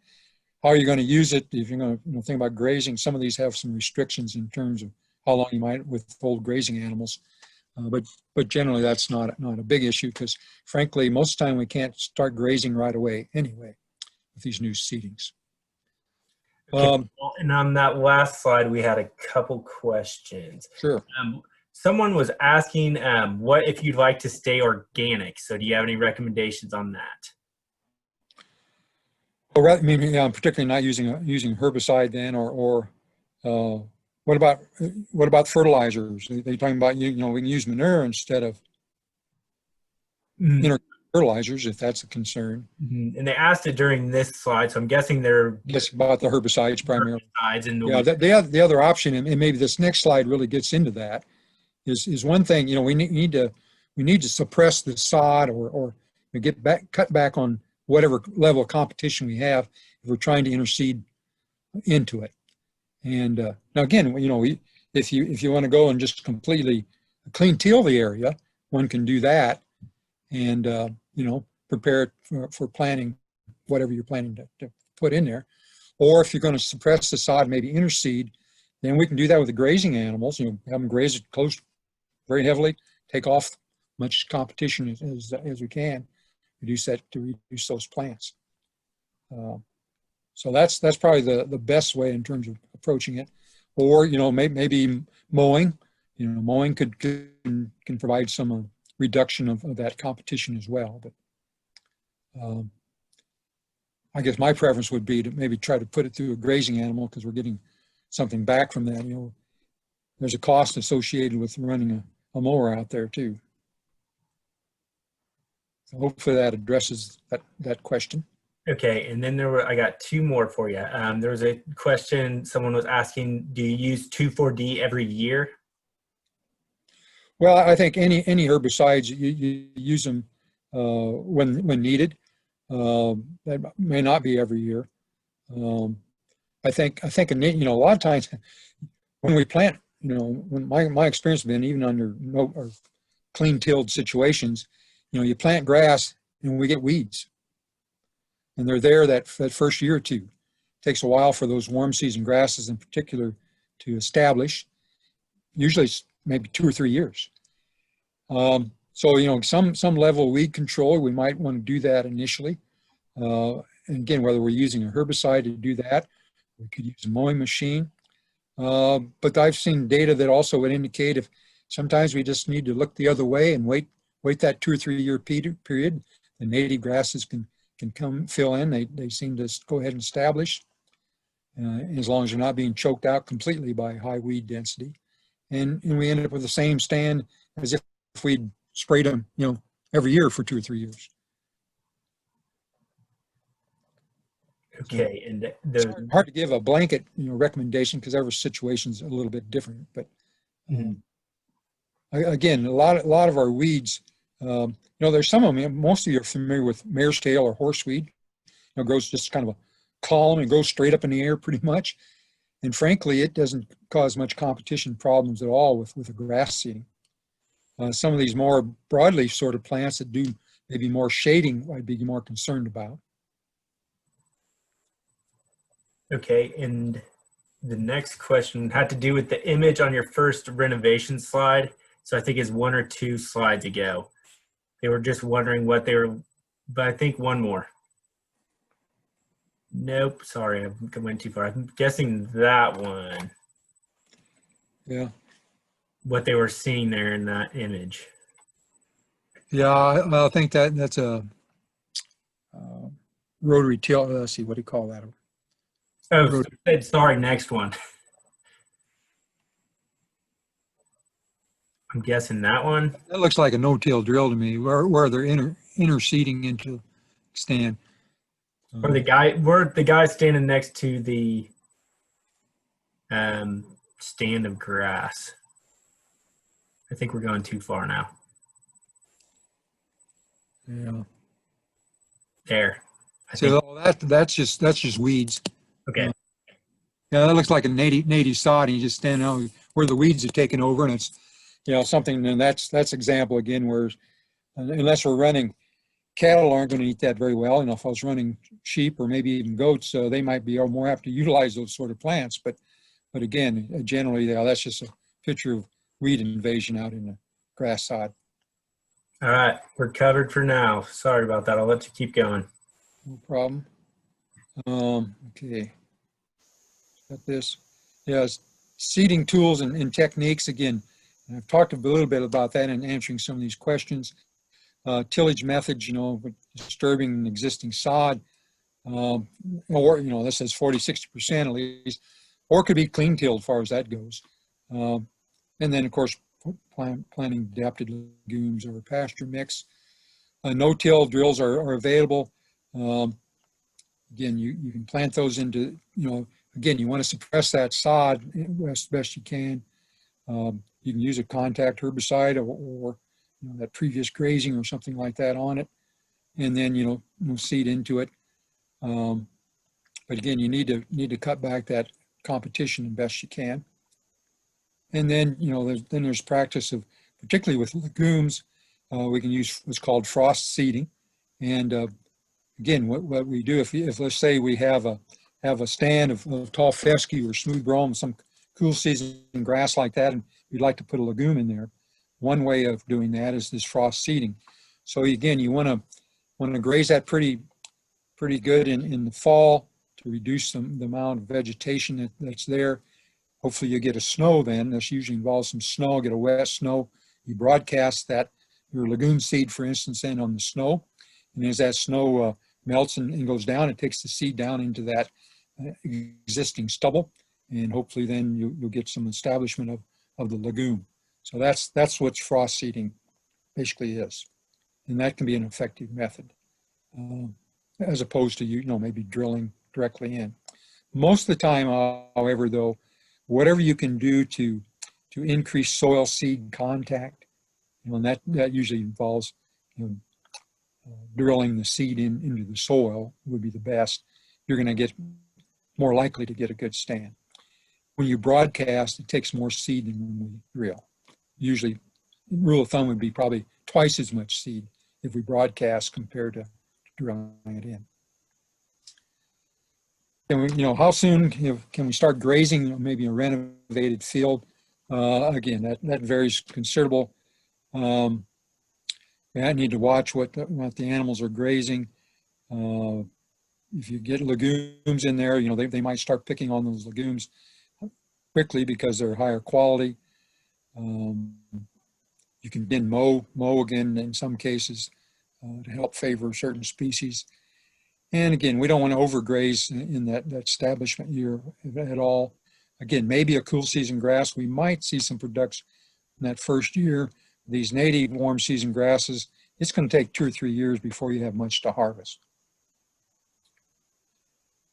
how you're going to use it, if you're going to think about grazing, some of these have some restrictions in terms of how long you might withhold grazing animals. But generally that's not a big issue because frankly, most of the time we can't start grazing right away anyway with these new seedings. Okay. And on that last slide, we had a couple questions. Sure. Someone was asking what if you'd like to stay organic. So do you have any recommendations on that? Well, I'm particularly not using herbicide then, or what about fertilizers? They're talking about we can use manure instead of fertilizers if that's a concern. Mm-hmm. And they asked it during this slide, so I'm guessing they're just about the herbicides primarily. Herbicides and the other option, and maybe this next slide really gets into that, is one thing. We need to suppress the sod or cut back on whatever level of competition we have if we're trying to interseed into it. And now again, if you want to go and just completely clean till the area, one can do that, and prepare it for planting whatever you're planning to put in there. Or if you're going to suppress the sod, maybe interseed, then we can do that with the grazing animals. Have them graze it close very heavily, take off much competition as we can, reduce those plants. So that's probably the best way in terms of approaching it. Or maybe mowing. Mowing can provide some reduction of that competition as well. But I guess my preference would be to maybe try to put it through a grazing animal because we're getting something back from that. There's a cost associated with running a mower out there too. So hopefully that addresses that question. Okay, and then I got two more for you. There was a question someone was asking, do you use 2,4-D every year? Well, I think any herbicides, you use them when needed. That may not be every year. I think a lot of times when we plant, when my experience has been, even under or clean tilled situations, you plant grass and we get weeds, and they're there that first year or two. It takes a while for those warm season grasses in particular to establish. Usually it's maybe 2 or 3 years. So some level of weed control, we might want to do that initially. And again, whether we're using a herbicide to do that, we could use a mowing machine. But I've seen data that also would indicate if sometimes we just need to look the other way and wait that 2 or 3 year period. The native grasses can come fill in. They seem to go ahead and establish as long as they're not being choked out completely by high weed density. And we end up with the same stand as if we'd sprayed them, every year for 2 or 3 years. Okay, and It's hard to give a blanket, recommendation because every situation's a little bit different. But again, a lot of our weeds, there's some of them. Most of you are familiar with mare's tail or horseweed. It grows just kind of a column and goes straight up in the air, pretty much. And frankly, it doesn't cause much competition problems at all with a grass seeding. Some of these more broadleaf sort of plants that do maybe more shading, I'd be more concerned about. Okay, and the next question had to do with the image on your first renovation slide. So I think it's 1 or 2 slides ago. They were just wondering what they were, but I think one more. Nope, sorry, I went too far. I'm guessing that one. Yeah. What they were seeing there in that image. Yeah, I think that's a rotary tail. Let's see, what do you call that? Oh, sorry, next one. I'm guessing that one. That looks like a no-till drill to me, where they're interseeding into stand. Or the guy standing next to the stand of grass. I think we're going too far now. Yeah. There. So that's just weeds. Okay. Yeah, that looks like a native sod, and you just stand out where the weeds are taking over, and it's something. And that's example again where unless we're running, cattle aren't going to eat that very well. If I was running sheep or maybe even goats, they might be more apt to utilize those sort of plants. But again, generally, that's just a picture of weed invasion out in the grass sod. All right, we're covered for now. Sorry about that. I'll let you keep going. No problem. Okay. Got this. Yeah, seeding tools and techniques again. And I've talked a little bit about that in answering some of these questions. Tillage methods, disturbing an existing sod, or this says 40-60% at least, or it could be clean tilled as far as that goes. And then of course planting adapted legumes or pasture mix. No-till drills are available. Again, you can plant those into, again, you want to suppress that sod as best you can. You can use a contact herbicide or that previous grazing or something like that on it, and then seed into it. But again, you need to cut back that competition as best you can. And then there's practice of, particularly with legumes, we can use what's called frost seeding. And again, what we do if let's say we have a stand of tall fescue or smooth brome, some cool season grass like that, and we'd like to put a legume in there. One way of doing that is this frost seeding. So again, you want to graze that pretty good in the fall to reduce the amount of vegetation that's there. Hopefully you get a snow then. This usually involves some snow, get a wet snow. You broadcast your legume seed, for instance, in on the snow. And as that snow melts and goes down, it takes the seed down into that existing stubble. And hopefully then you'll get some establishment of the legume. So that's what frost seeding basically is. And that can be an effective method as opposed to, maybe drilling directly in. Most of the time, however, though, whatever you can do to increase soil seed contact, and that usually involves drilling the seed into the soil would be the best. You're going to get more likely to get a good stand. When you broadcast, it takes more seed than when we drill. Usually, rule of thumb would be probably twice as much seed if we broadcast compared to drilling it in. And how soon can we start grazing maybe a renovated field? Again, that varies considerable. I need to watch what the animals are grazing. If you get legumes in there, they might start picking on those legumes quickly because they're higher quality. You can then mow again in some cases to help favor certain species. And again, we don't want to overgraze in that establishment year at all. Again, maybe a cool season grass, we might see some production in that first year. These native warm season grasses, it's going to take 2 or 3 years before you have much to harvest.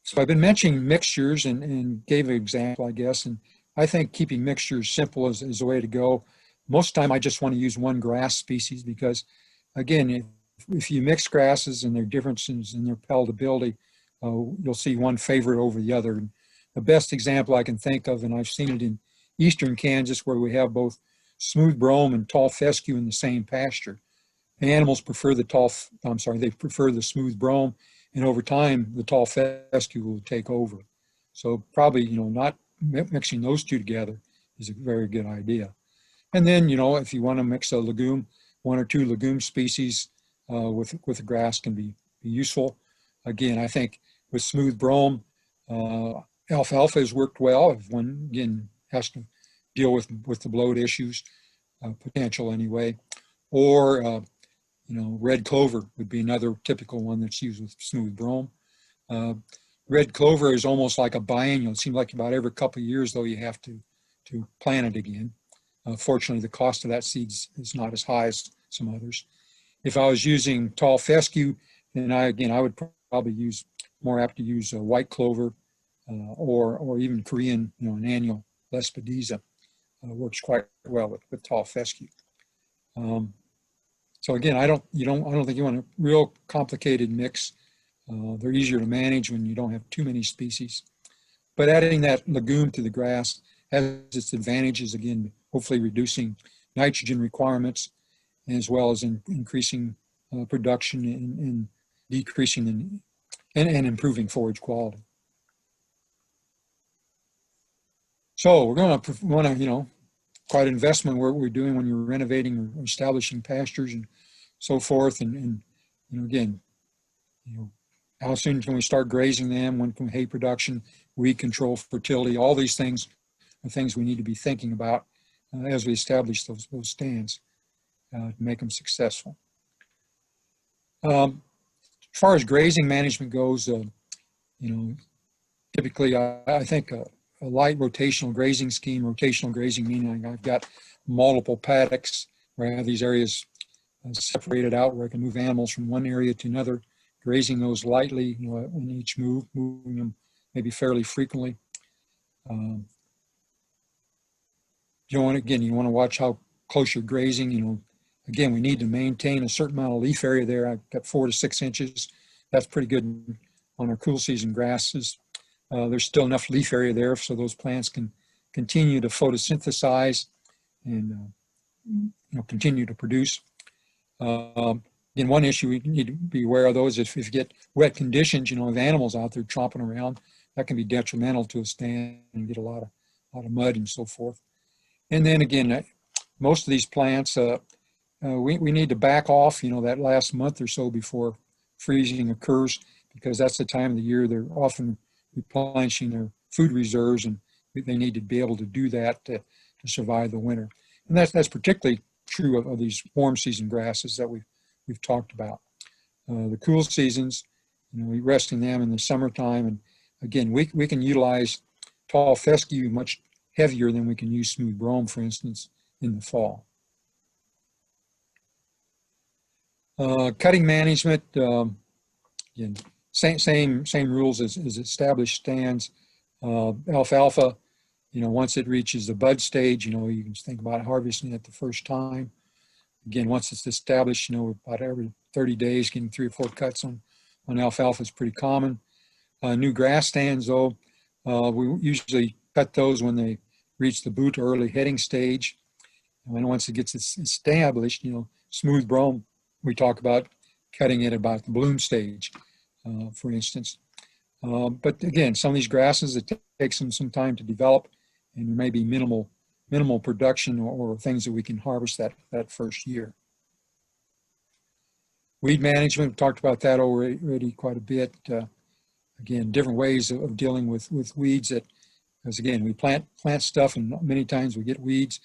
So I've been mentioning mixtures and gave an example, I guess, and I think keeping mixtures simple is the way to go. Most of the time I just want to use one grass species because, again, if you mix grasses and there are differences in their palatability, you'll see one favorite over the other. And the best example I can think of, and I've seen it in eastern Kansas where we have both smooth brome and tall fescue in the same pasture. The animals prefer they prefer the smooth brome, and over time the tall fescue will take over. So probably, not mixing those two together is a very good idea. And then, if you want to mix a legume, 1 or 2 legume species with the grass can be useful. Again, I think with smooth brome, alfalfa has worked well. If one, again, has to deal with the bloat issues, potential anyway. Or, red clover would be another typical one that's used with smooth brome. Red clover is almost like a biennial. It seems like about every couple of years, though, you have to plant it again. Fortunately, the cost of that seed is not as high as some others. If I was using tall fescue, then I would probably use more apt to use white clover or even Korean, an annual Lespedeza. Works quite well with tall fescue. So again, I don't think you want a real complicated mix. They're easier to manage when you don't have too many species. But adding that legume to the grass has its advantages, again, hopefully reducing nitrogen requirements, as well as increasing production and decreasing and improving forage quality. So we're going to want to, quite an investment we're doing when you're renovating or establishing pastures and so forth. And again, how soon can we start grazing them? When can hay production, weed control, fertility, all these things are things we need to be thinking about as we establish those stands to make them successful. As far as grazing management goes, typically I think a light rotational grazing scheme, rotational grazing meaning I've got multiple paddocks where I have these areas separated out where I can move animals from one area to another, grazing those lightly, in each move, moving them maybe fairly frequently. You want to watch how close you're grazing. Again, we need to maintain a certain amount of leaf area there. I've got 4 to 6 inches. That's pretty good on our cool season grasses. There's still enough leaf area there so those plants can continue to photosynthesize and continue to produce. Again, one issue we need to be aware of those if you get wet conditions, with animals out there chomping around, that can be detrimental to a stand and get a lot of mud and so forth. And then again, most of these plants, we need to back off, that last month or so before freezing occurs, because that's the time of the year they're often replenishing their food reserves, and they need to be able to do that to survive the winter. And that's particularly true of these warm season grasses that we've talked about. The cool seasons, we're resting them in the summertime, and again, we can utilize tall fescue much heavier than we can use smooth brome, for instance, in the fall. Cutting management, again, same rules as established stands. Alfalfa, once it reaches the bud stage, you can think about harvesting it the first time. Again, once it's established, about every 30 days, getting 3 or 4 cuts on alfalfa is pretty common. New grass stands, though, we usually cut those when they reach the boot or early heading stage. And once it gets established, smooth brome, we talk about cutting it about the bloom stage, for instance. But again, some of these grasses, it takes them some time to develop, and there may be minimal production or things that we can harvest that first year. Weed management, we talked about that already quite a bit. Again, different ways of dealing with weeds because again, we plant stuff and many times we get weeds.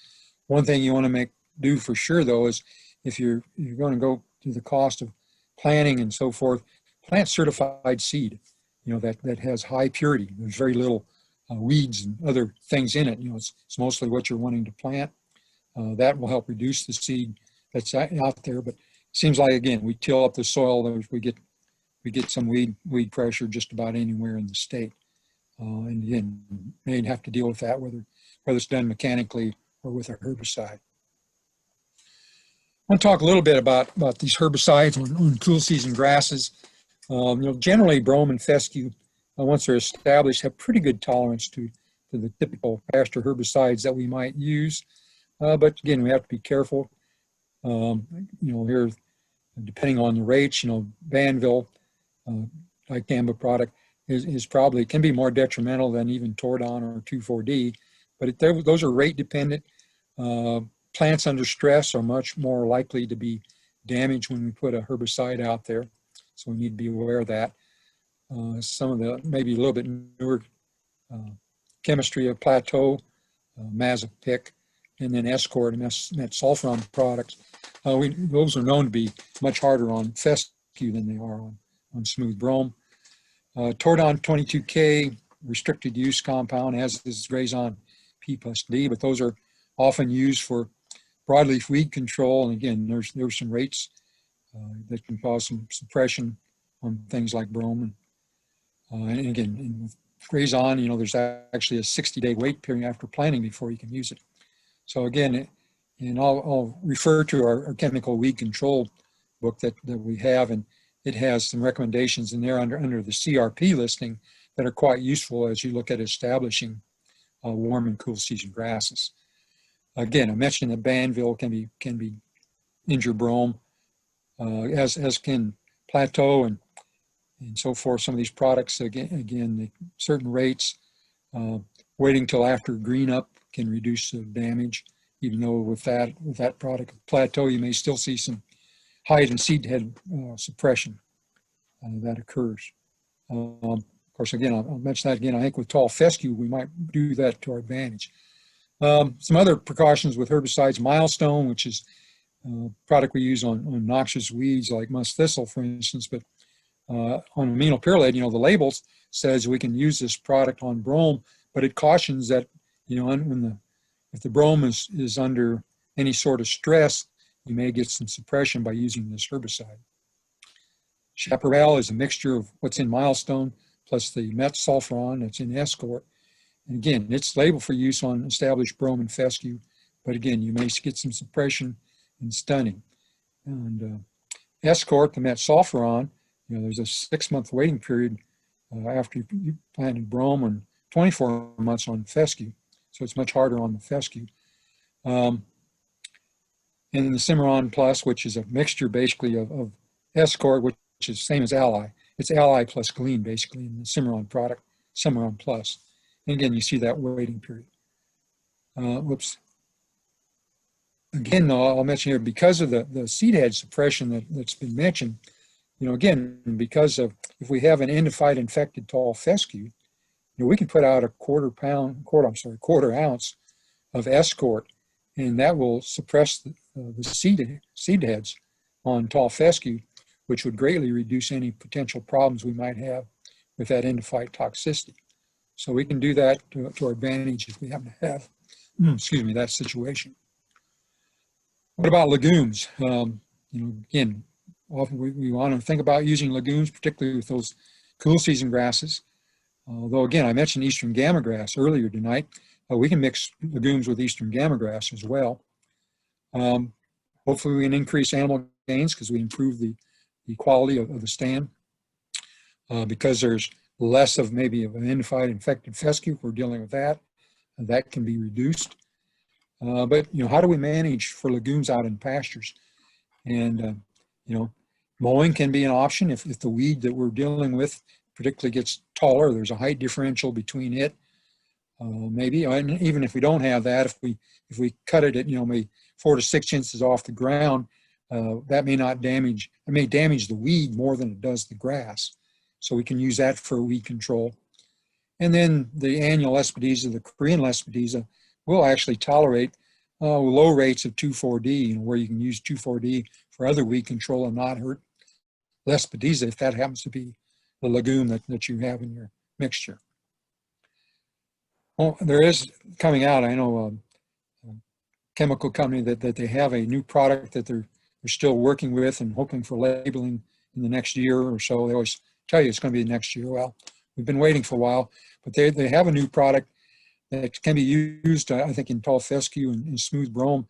One thing you want to do for sure though is if you're going to go to the cost of planting and so forth, plant certified seed, that has high purity. There's very little weeds and other things in it. It's mostly what you're wanting to plant. That will help reduce the seed that's out there. But it seems like, again, we till up the soil, we get some weed pressure just about anywhere in the state. And again, may have to deal with that, whether it's done mechanically or with a herbicide. I want to talk a little bit about these herbicides on cool season grasses. Generally Brome and Fescue, once they're established, have pretty good tolerance to the typical pasture herbicides that we might use. But again, we have to be careful. Here, depending on the rates, Banville, dicamba product is probably can be more detrimental than even Tordon or 2,4-D, but those are rate dependent. Plants under stress are much more likely to be damaged when we put a herbicide out there, so we need to be aware of that. Some of the maybe a little bit newer chemistry of Plateau, Fick, and then Escort and metsulfuron products. Those are known to be much harder on Fescue than they are on smooth Brome. Tordon 22K, restricted use compound, as is Grazing P plus D, but those are often used for broadleaf weed control. And again, there's some rates that can cause some suppression on things like Brome. And again, with Grazing, there's actually a 60-day wait period after planting before you can use it. So again, and I'll refer to our chemical weed control book that we have, and it has some recommendations in there under the CRP listing that are quite useful as you look at establishing warm and cool season grasses. Again, I mentioned that Banville can be injure Brome, as can Plateau and so forth. Some of these products, again, certain rates, waiting till after green up can reduce the damage. Even though with that product, Plateau, you may still see some height and seed head suppression that occurs. Of course, again, I'll mention that again. I think with tall fescue, we might do that to our advantage. Some other precautions with herbicides, Milestone, which is a product we use on noxious weeds like musk thistle, for instance. But on aminopyrrolate, the labels says we can use this product on Brome, but it cautions that, if the Brome is under any sort of stress, you may get some suppression by using this herbicide. Chaparral is a mixture of what's in Milestone plus the metsulfuron that's in Escort. And again, it's labeled for use on established Brome and Fescue, but again, you may get some suppression and stunning. And Escort, the metsulfuron, there's a 6-month waiting period after you planted Brome and 24 months on Fescue. So it's much harder on the Fescue. And then the Cimarron Plus, which is a mixture basically of Escort, which is the same as Ally. It's Ally plus Glean basically in the Cimarron product, Cimarron Plus. And again, you see that waiting period. Again, though, I'll mention here, because of the seed head suppression that's been mentioned, again, because of if we have an endophyte infected tall fescue, we can put out a quarter ounce of Escort, and that will suppress the seed heads on tall fescue, which would greatly reduce any potential problems we might have with that endophyte toxicity. So we can do that to our advantage if we happen to have, that situation. What about legumes? Again, often we want to think about using legumes, particularly with those cool season grasses. Although, again, I mentioned eastern gamagrass earlier tonight. We can mix legumes with eastern gamagrass as well. Hopefully we can increase animal gains because we improve the quality of the stand. Because there's less of maybe of an endophyte infected fescue, if we're dealing with that, that can be reduced. But how do we manage for legumes out in pastures? And mowing can be an option if the weed that we're dealing with particularly gets taller. There's a height differential between it, maybe, and even if we don't have that, if we cut it at maybe 4 to 6 inches off the ground, that may not damage. It may damage the weed more than it does the grass. So we can use that for weed control. And then the annual Lespedeza, the Korean Lespedeza, will actually tolerate low rates of 2,4-D, you know, where you can use 2,4-D for other weed control and not hurt Lespedeza if that happens to be the legume that you have in your mixture. Well, there is coming out, I know, a chemical company that they have a new product that they're still working with and hoping for labeling in the next year or so. They always tell you it's going to be the next year. Well, we've been waiting for a while, but they have a new product that can be used, I think, in tall fescue and smooth brome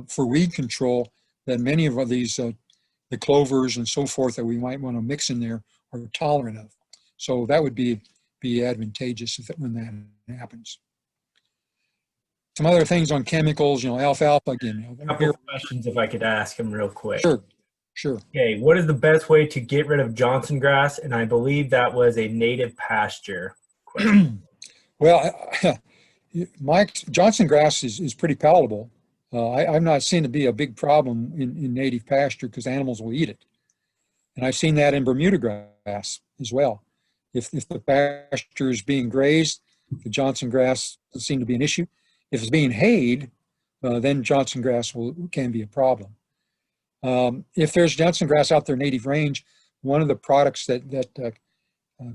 for weed control, that many of these, the clovers and so forth that we might want to mix in there are tolerant of. So that would be advantageous when that happens. Some other things on chemicals, you know, alfalfa again. A couple of questions if I could ask them real quick. Sure. Okay, what is the best way to get rid of Johnson grass? And I believe that was a native pasture question. Well, Mike, Johnson grass is pretty palatable. I've not seen it be a big problem in native pasture because animals will eat it. And I've seen that in Bermudagrass as well. If the pasture is being grazed, the Johnson grass doesn't seem to be an issue. If it's being hayed, then Johnson grass can be a problem. If there's Johnson grass out there native range, one of the products that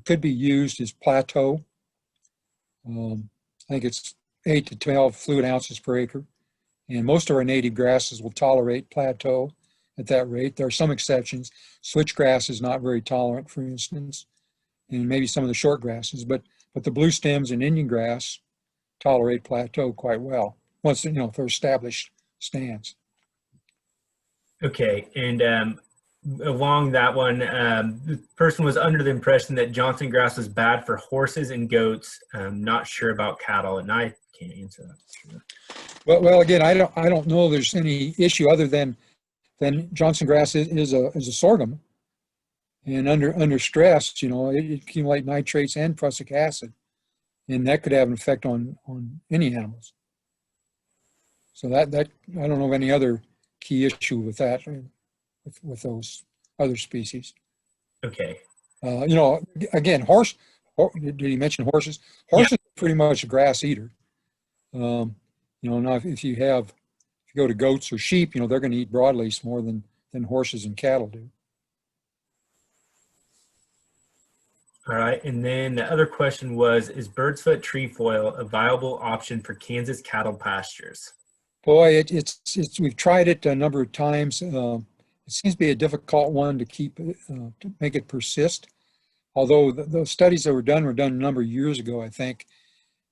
could be used is Plateau. I think it's 8 to 12 fluid ounces per acre. And most of our native grasses will tolerate Plateau at that rate. There are some exceptions. Switchgrass is not very tolerant, for instance, and maybe some of the short grasses, but the Bluestems and Indian grass tolerate Plateau quite well once, you know, for established stands. Okay, and along that one, the person was under the impression that Johnson grass was bad for horses and goats. Not sure about cattle, and I can't answer that. Sure. Well, again, I don't know there's any issue other than Johnson grass is a sorghum, and under stress, you know, it accumulates nitrates and prussic acid, and that could have an effect on any animals. So that I don't know of any other key issue with that, with those other species. Okay. You know, again, did he mention horses? Horses are pretty much a grass eater. You know, now if you go to goats or sheep, you know, they're going to eat broadleaf more than horses and cattle do. All right, and then the other question was, is bird's foot trefoil a viable option for Kansas cattle pastures? Boy, we've tried it a number of times. It seems to be a difficult one to keep, to make it persist. Although the studies that were done a number of years ago, I think,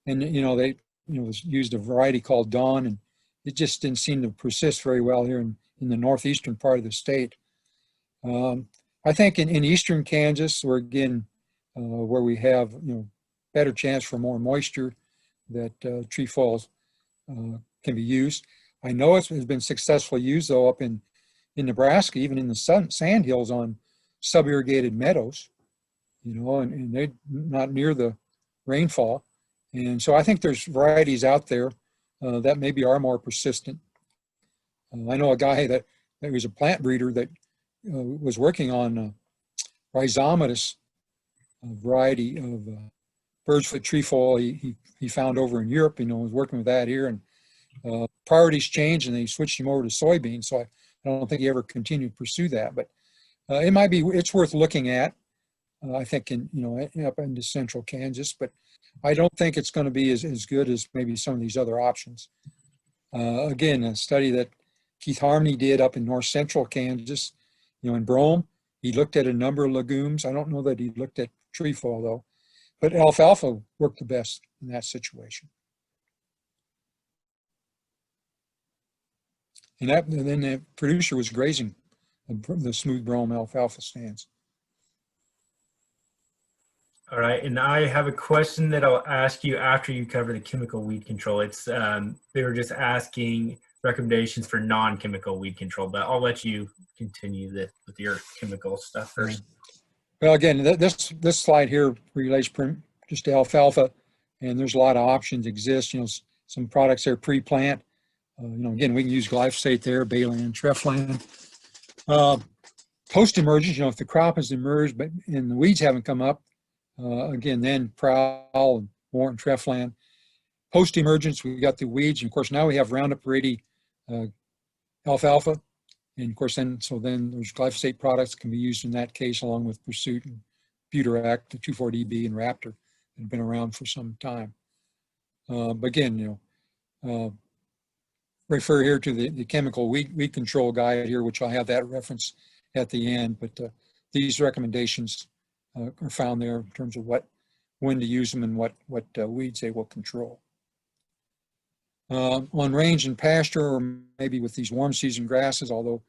and you know they was used a variety called Dawn, and it just didn't seem to persist very well here in the northeastern part of the state. I think in eastern Kansas, where again where we have better chance for more moisture, that trefoils can be used. I know it has been successfully used though up in Nebraska, even in the sand hills on sub-irrigated meadows, and they're not near the rainfall. And so I think there's varieties out there that maybe are more persistent. I know a guy that was a plant breeder that was working on rhizomatous variety of bird's foot trefoil he found over in Europe, was working with that here, and priorities changed and they switched him over to soybeans. So I don't think he ever continued to pursue that, but it's worth looking at. I think up into central Kansas, but I don't think it's going to be as good as maybe some of these other options. Again, a study that Keith Harmony did up in north central Kansas, in Brome, he looked at a number of legumes. I don't know that he looked at trefoil though, but alfalfa worked the best in that situation. And then the producer was grazing the smooth brome alfalfa stands. All right, and I have a question that I'll ask you after you cover the chemical weed control. It's they were just asking recommendations for non-chemical weed control, but I'll let you continue with your chemical stuff first. Well, again, this slide here relates just to alfalfa, and there's a lot of options exist. Some products there pre-plant. Again, we can use glyphosate there, Balan, Treflan. Post-emergence, if the crop has emerged and the weeds haven't come up, again, then Prowl and Warren Treflan. Post-emergence, we got the weeds, and of course now we have Roundup Ready alfalfa, and of course then there's glyphosate products can be used in that case along with Pursuit and Butaract, the 2,4-DB and Raptor that have been around for some time. But again, refer here to the chemical weed control guide here, which I'll have that reference at the end. But these recommendations are found there in terms of when to use them and what weeds they will control. On range and pasture, or maybe with these warm season grasses, although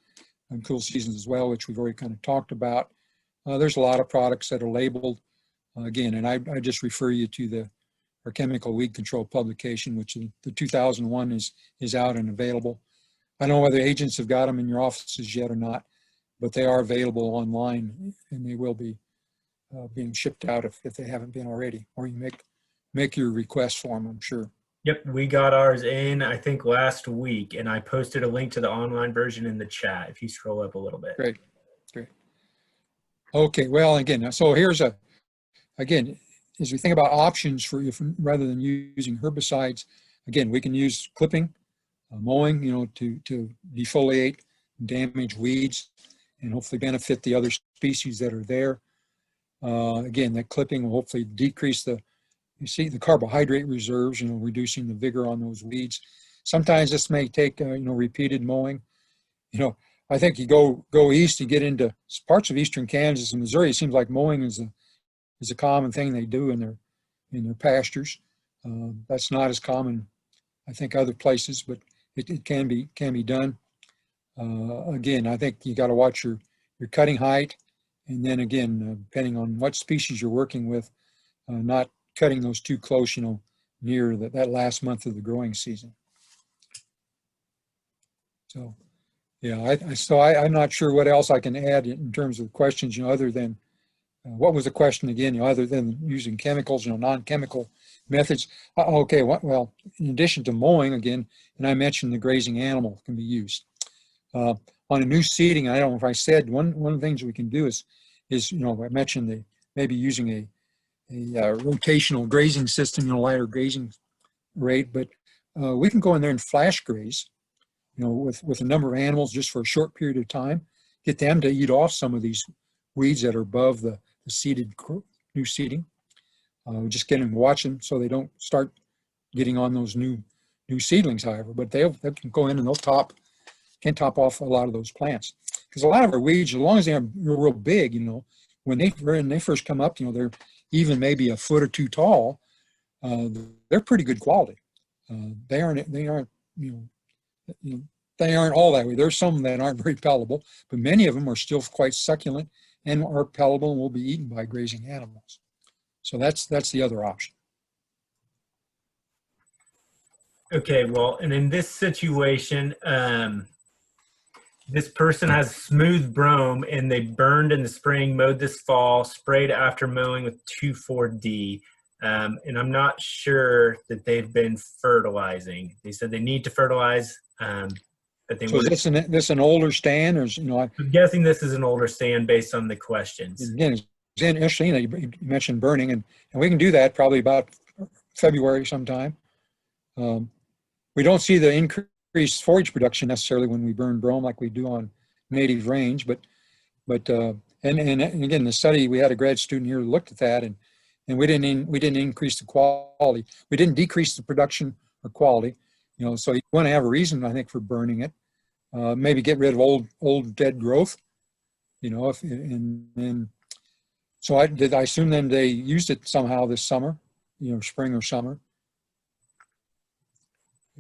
on cool seasons as well, which we've already kind of talked about, there's a lot of products that are labeled again, and I just refer you to our chemical weed control publication, which the 2001 is out and available. I don't know whether agents have got them in your offices yet or not, but they are available online, and they will be being shipped out if they haven't been already, or you make your request for them, I'm sure. Yep, we got ours in, I think, last week, and I posted a link to the online version in the chat if you scroll up a little bit. Great. Okay, well, again, so here's again, as we think about options for rather than using herbicides, again, we can use clipping, mowing, to defoliate, damage weeds, and hopefully benefit the other species that are there. Again, that clipping will hopefully decrease the carbohydrate reserves, reducing the vigor on those weeds. Sometimes this may take, repeated mowing. I think you go east, you get into parts of eastern Kansas and Missouri, it seems like mowing is a common thing they do in their pastures. That's not as common, I think, other places, but it can be done. Again, I think you got to watch your cutting height, and then again, depending on what species you're working with, not cutting those too close, near that last month of the growing season. So, yeah, I'm not sure what else I can add in terms of questions, other than what was the question again? Other than using chemicals, non-chemical methods. Okay, well, in addition to mowing again, and I mentioned the grazing animal can be used on a new seeding. I don't know if I said one of the things we can do is I mentioned maybe using a rotational grazing system, lighter grazing rate, but we can go in there and flash graze, with a number of animals just for a short period of time, get them to eat off some of these weeds that are above the seeded new seeding. Just get them to watch them so they don't start getting on those new seedlings, however, but they can go in and can top off a lot of those plants. Because a lot of our weeds, as long as they're real big, when they first come up, they're even maybe a foot or two tall, they're pretty good quality. They aren't all that way. There's some that aren't very palatable, but many of them are still quite succulent and are palatable and will be eaten by grazing animals. So that's the other option. Okay, well, and in this situation, this person has smooth brome and they burned in the spring, mowed this fall, sprayed after mowing with 2,4-D. And I'm not sure that they've been fertilizing. They said they need to fertilize, but they want. So is this an older stand, or I'm guessing this is an older stand based on the questions. Again, it's interesting that you mentioned burning, and we can do that probably about February sometime. We don't see the increased forage production necessarily when we burn brome like we do on native range, but and again, the study, we had a grad student here who looked at that, and we didn't increase the quality. We didn't decrease the production or quality, so you want to have a reason, I think, for burning it. Maybe get rid of old dead growth, so I assume then they used it somehow this summer, spring or summer.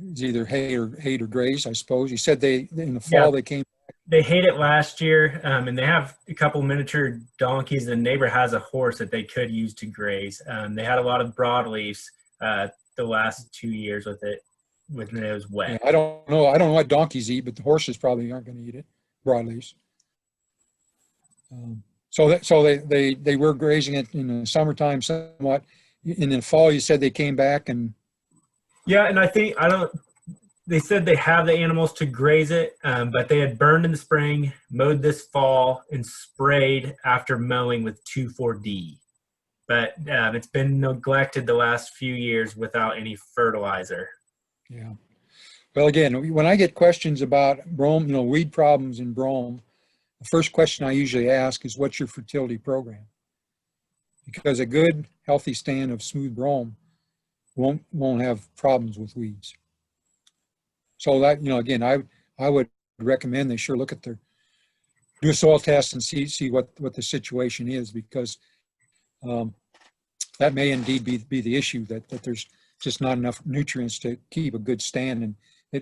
It's either hay or graze, I suppose. You said in the fall they came. They hayed it last year, and they have a couple miniature donkeys. The neighbor has a horse that they could use to graze. They had a lot of broadleafs the last 2 years with it when it was wet. Yeah, I don't know what donkeys eat, but the horses probably aren't going to eat it, broadleaves. So they were grazing it in the summertime somewhat. In the fall, you said they came back and. Yeah, and they said they have the animals to graze it, but they had burned in the spring, mowed this fall, and sprayed after mowing with 2,4-D. but it's been neglected the last few years without any fertilizer. Yeah. Well, again, when I get questions about brome, weed problems in brome, the first question I usually ask is, what's your fertility program? Because a good, healthy stand of smooth brome won't have problems with weeds. So that, again, I would recommend they sure look at do a soil test and see what the situation is, because that may indeed be the issue, that there's just not enough nutrients to keep a good stand, and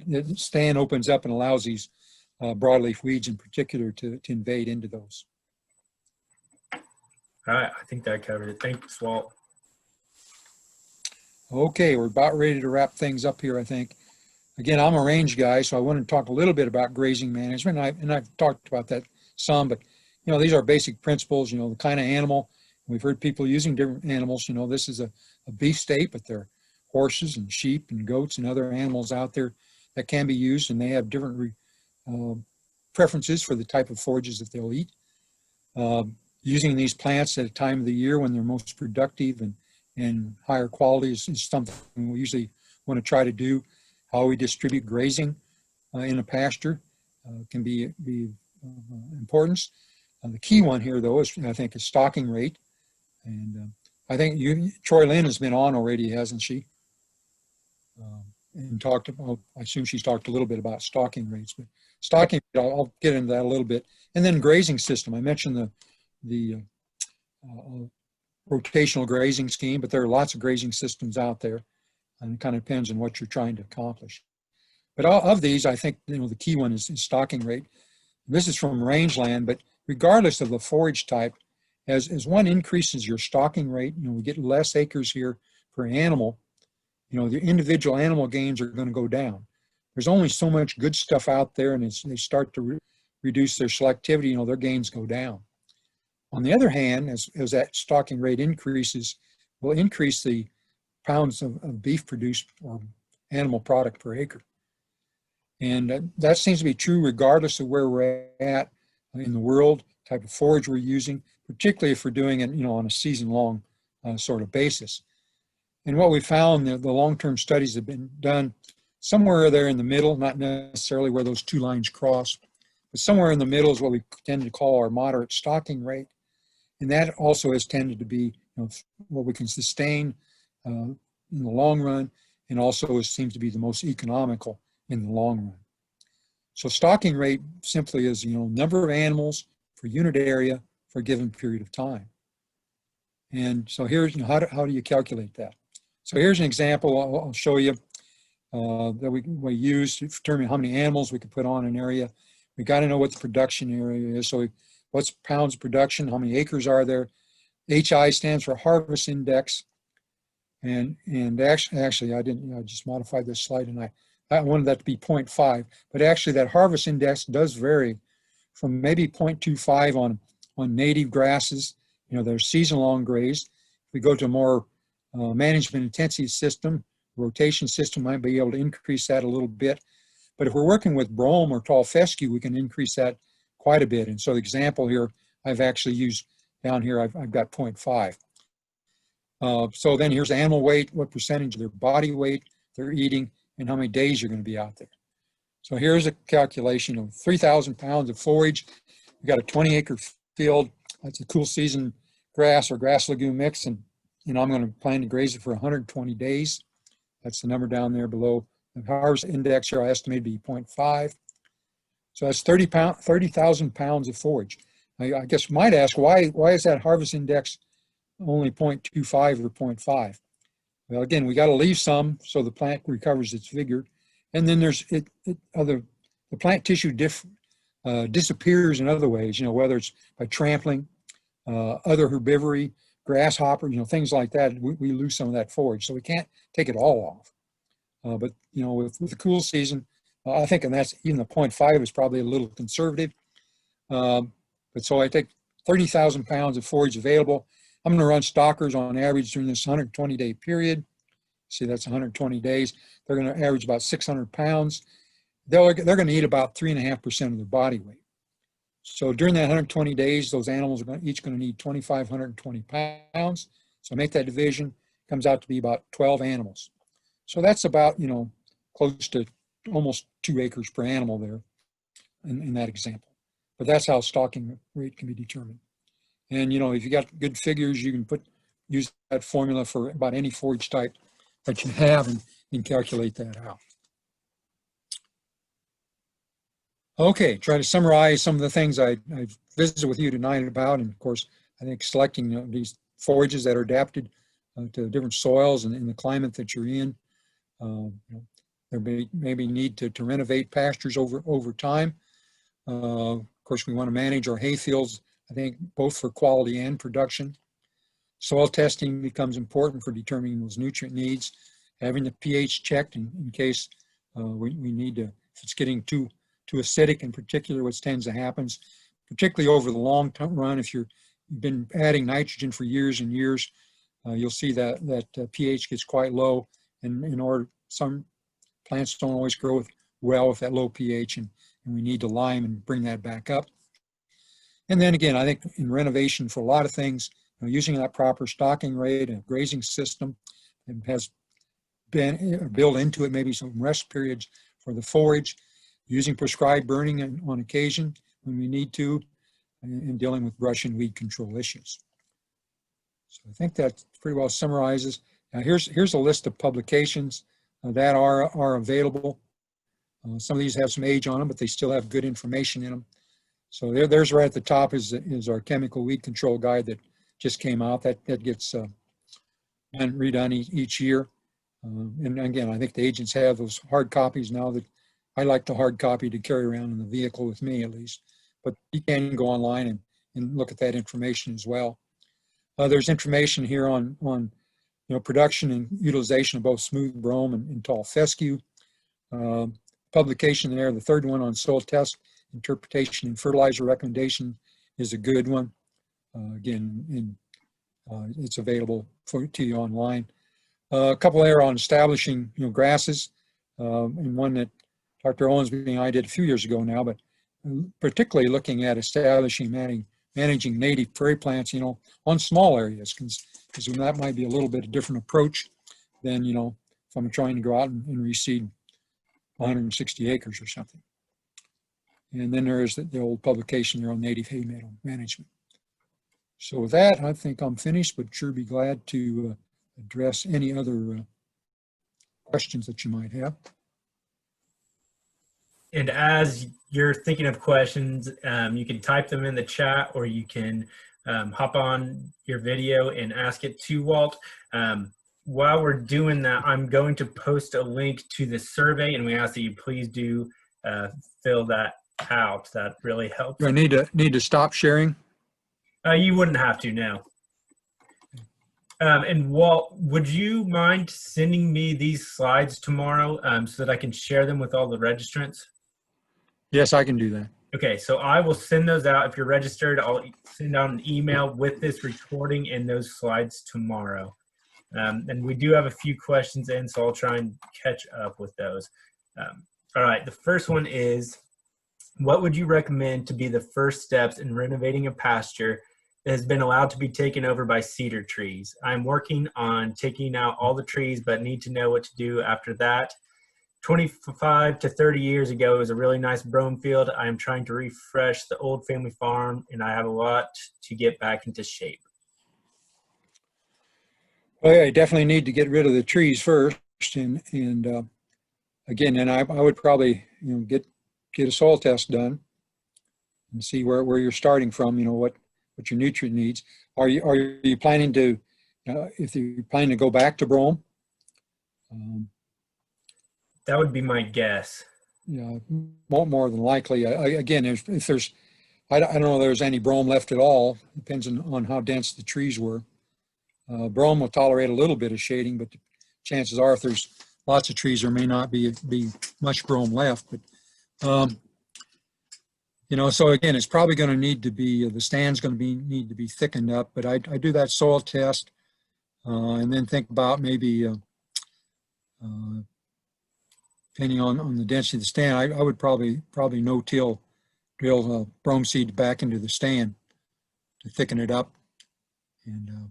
the stand opens up and allows these broadleaf weeds in particular to invade into those. All right, I think that covered it. Thanks, Walt. Okay, we're about ready to wrap things up here, I think. Again, I'm a range guy, so I want to talk a little bit about grazing management, and I've talked about that some, but these are basic principles. The kind of animal. We've heard people using different animals. This is a beef state, but there are horses and sheep and goats and other animals out there that can be used, and they have different preferences for the type of forages that they'll eat. Using these plants at a time of the year when they're most productive and higher quality is something we usually want to try to do. How we distribute grazing in a pasture can be importance. The key one here, though, is I think is stocking rate. And I think Troy Lynn has been on already, hasn't she? And talked about, I assume she's talked a little bit about stocking rates, but stocking, I'll get into that a little bit. And then grazing system. I mentioned the rotational grazing scheme, but there are lots of grazing systems out there, and it kind of depends on what you're trying to accomplish. But of these, I think the key one is stocking rate. This is from rangeland, but regardless of the forage type, as one increases your stocking rate, we get less acres here per animal, the individual animal gains are going to go down. There's only so much good stuff out there, and as they start to reduce their selectivity, their gains go down. On the other hand, as that stocking rate increases, will increase the pounds of beef produced or animal product per acre. And that seems to be true regardless of where we're at in the world, type of forage we're using, particularly if we're doing it, on a season-long sort of basis. And what we found, the long-term studies have been done somewhere there in the middle, not necessarily where those two lines cross, but somewhere in the middle is what we tend to call our moderate stocking rate. And that also has tended to be what we can sustain in the long run, and also seems to be the most economical in the long run. So stocking rate simply is, number of animals per unit area for a given period of time. And so here's, how do you calculate that? So here's an example I'll show you that we use to determine how many animals we can put on an area. We got to know what the production area is. So what's pounds of production? How many acres are there? HI stands for harvest index. And actually I just modified this slide, and I wanted that to be 0.5, but actually that harvest index does vary from maybe 0.25 on native grasses, they're season-long grazed. If we go to a more management intensive system, rotation system, might be able to increase that a little bit. But if we're working with brome or tall fescue, we can increase that quite a bit. And so the example here, I've actually used down here, I've got 0.5. So then here's animal weight, what percentage of their body weight they're eating, and how many days you're going to be out there. So here's a calculation of 3,000 pounds of forage. We've got a 20-acre field. That's a cool season grass or grass legume mix, and I'm going to plan to graze it for 120 days. That's the number down there below. The harvest index here I estimate to be 0.5. So that's 30,000 pounds of forage. I guess you might ask, why is that harvest index only 0.25 or 0.5? Well, again, we got to leave some so the plant recovers its vigor. And then there's the plant tissue disappears in other ways, whether it's by trampling, other herbivory, grasshopper, things like that. We lose some of that forage, so we can't take it all off. But with the cool season, I think, and that's even the 0.5 is probably a little conservative. But so I take 30,000 pounds of forage available. I'm going to run stockers on average during this 120-day period. See, that's 120 days. They're going to average about 600 pounds. They're going to eat about 3.5% of their body weight. So during that 120 days, those animals are each going to need 2,520 pounds. So make that division, comes out to be about 12 animals. So that's about, close to almost 2 acres per animal there in that example. But that's how stocking rate can be determined. And, if you got good figures, you can use that formula for about any forage type that you have and calculate that out. Okay, try to summarize some of the things I visited with you tonight about, and of course, I think selecting these forages that are adapted to different soils and in the climate that you're in. There may be need to renovate pastures over time. Of course, we want to manage our hay fields, I think, both for quality and production. Soil testing becomes important for determining those nutrient needs. Having the pH checked in case we need to, if it's getting too acidic in particular, which tends to happen, particularly over the long run. If you've been adding nitrogen for years and years, you'll see that pH gets quite low, and some plants don't always grow well with that low pH, and we need to lime and bring that back up. And then again, I think in renovation for a lot of things, using that proper stocking rate and grazing system, and has been built into it maybe some rest periods for the forage, using prescribed burning on occasion when we need to, and dealing with brush and weed control issues. So I think that pretty well summarizes. Now here's a list of publications that are available. Some of these have some age on them, but they still have good information in them. So there's right at the top is our chemical weed control guide that just came out. That gets redone each year. And again, I think the agents have those hard copies now. That I like the hard copy to carry around in the vehicle with me at least. But you can go online and look at that information as well. There's information here on production and utilization of both smooth brome and tall fescue. Publication there, the third one on soil test interpretation and fertilizer recommendation is a good one. Again, it's available to you online. A couple there on establishing grasses, and one that Dr. Owensby and I did a few years ago now, but particularly looking at establishing managing native prairie plants, on small areas, because that might be a little bit of different approach than, if I'm trying to go out and reseed 160 acres or something. And then there is the old publication there on native hay meadow management. So with that, I think I'm finished, but sure be glad to address any other questions that you might have. And as you're thinking of questions, you can type them in the chat, or you can hop on your video and ask it to Walt. While we're doing that, I'm going to post a link to the survey, and we ask that you please do fill that out. That really helps. Do I need to stop sharing? You wouldn't have to, no. And Walt, would you mind sending me these slides tomorrow so that I can share them with all the registrants? Yes, I can do that. Okay, so I will send those out. If you're registered, I'll send out an email with this recording and those slides tomorrow. And we do have a few questions in, so I'll try and catch up with those. All right, the first one is, what would you recommend to be the first steps in renovating a pasture that has been allowed to be taken over by cedar trees? I'm working on taking out all the trees, but need to know what to do after that. 25 to 30 years ago, it was a really nice brome field. I am trying to refresh the old family farm, and I have a lot to get back into shape. Well, yeah, you definitely need to get rid of the trees first, and again, and I would probably get a soil test done and see where you're starting from. What your nutrient needs. Are you planning to if you're planning to go back to brome? That would be my guess. More than likely. Again, if there's, I don't know if there's any brome left at all. Depends on how dense the trees were. Brome will tolerate a little bit of shading, but the chances are, if there's lots of trees, there may not be much brome left. But so again, it's probably going to need to be the stand's going to need to be thickened up. But I do that soil test, and then think about maybe. Depending on the density of the stand, I would probably no-till drill brome seed back into the stand to thicken it up, and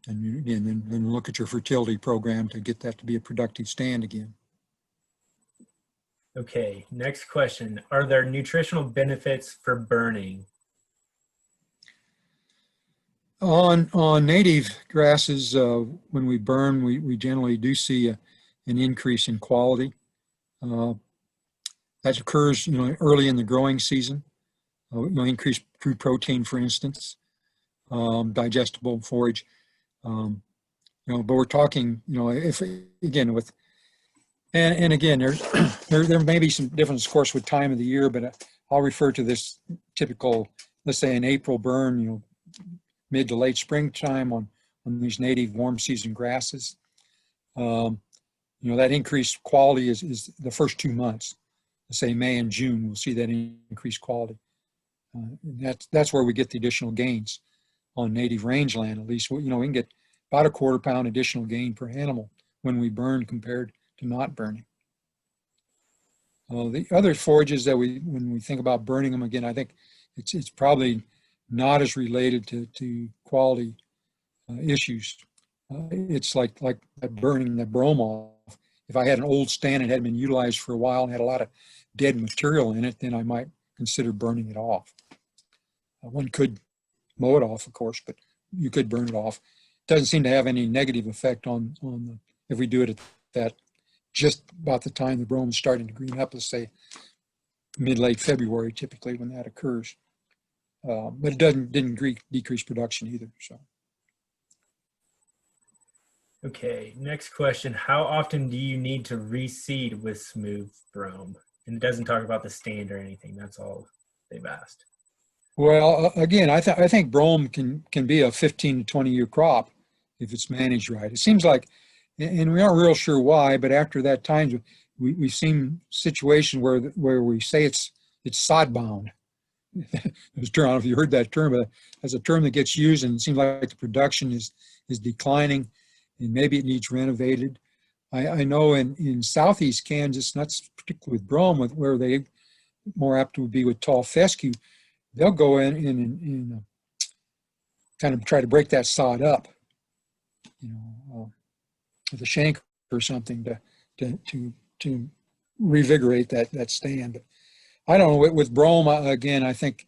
and then look at your fertility program to get that to be a productive stand again. Okay, next question. Are there nutritional benefits for burning? On native grasses, when we burn, we generally do see an increase in quality. That occurs, early in the growing season. Increased crude protein, for instance, digestible forage. But we're talking, if again with, and again, there may be some difference, of course, with time of the year, but I'll refer to this typical, let's say, an April burn, mid to late springtime on these native warm season grasses. That increased quality is the first 2 months. Let's say May and June, we'll see that increased quality. That's where we get the additional gains on native rangeland. At least, we can get about a 1/4 pound additional gain per animal when we burn compared to not burning. The other forages that when we think about burning them, again, I think it's probably not as related to quality issues. It's like burning the brome off. If I had an old stand and hadn't been utilized for a while and had a lot of dead material in it, then I might consider burning it off. One could mow it off, of course, but you could burn it off. It doesn't seem to have any negative effect on if we do it at that just about the time the brome is starting to green up, let's say mid-late February, typically when that occurs. But it didn't decrease production either. So. Okay, next question. How often do you need to reseed with smooth brome? And it doesn't talk about the stand or anything. That's all they've asked. Well, again, I think brome can be a 15 to 20 year crop if it's managed right. It seems like, and we aren't real sure why, but after that time, we've seen situations where we say it's sod bound. I don't know if you heard that term, but that's a term that gets used, and it seems like the production is declining, and maybe it needs renovated. I know in southeast Kansas, not particularly with brome, where they more apt to be with tall fescue, they'll go in and kind of try to break that sod up, with a shank or something to revigorate that stand. But I don't know, with brome, again, I think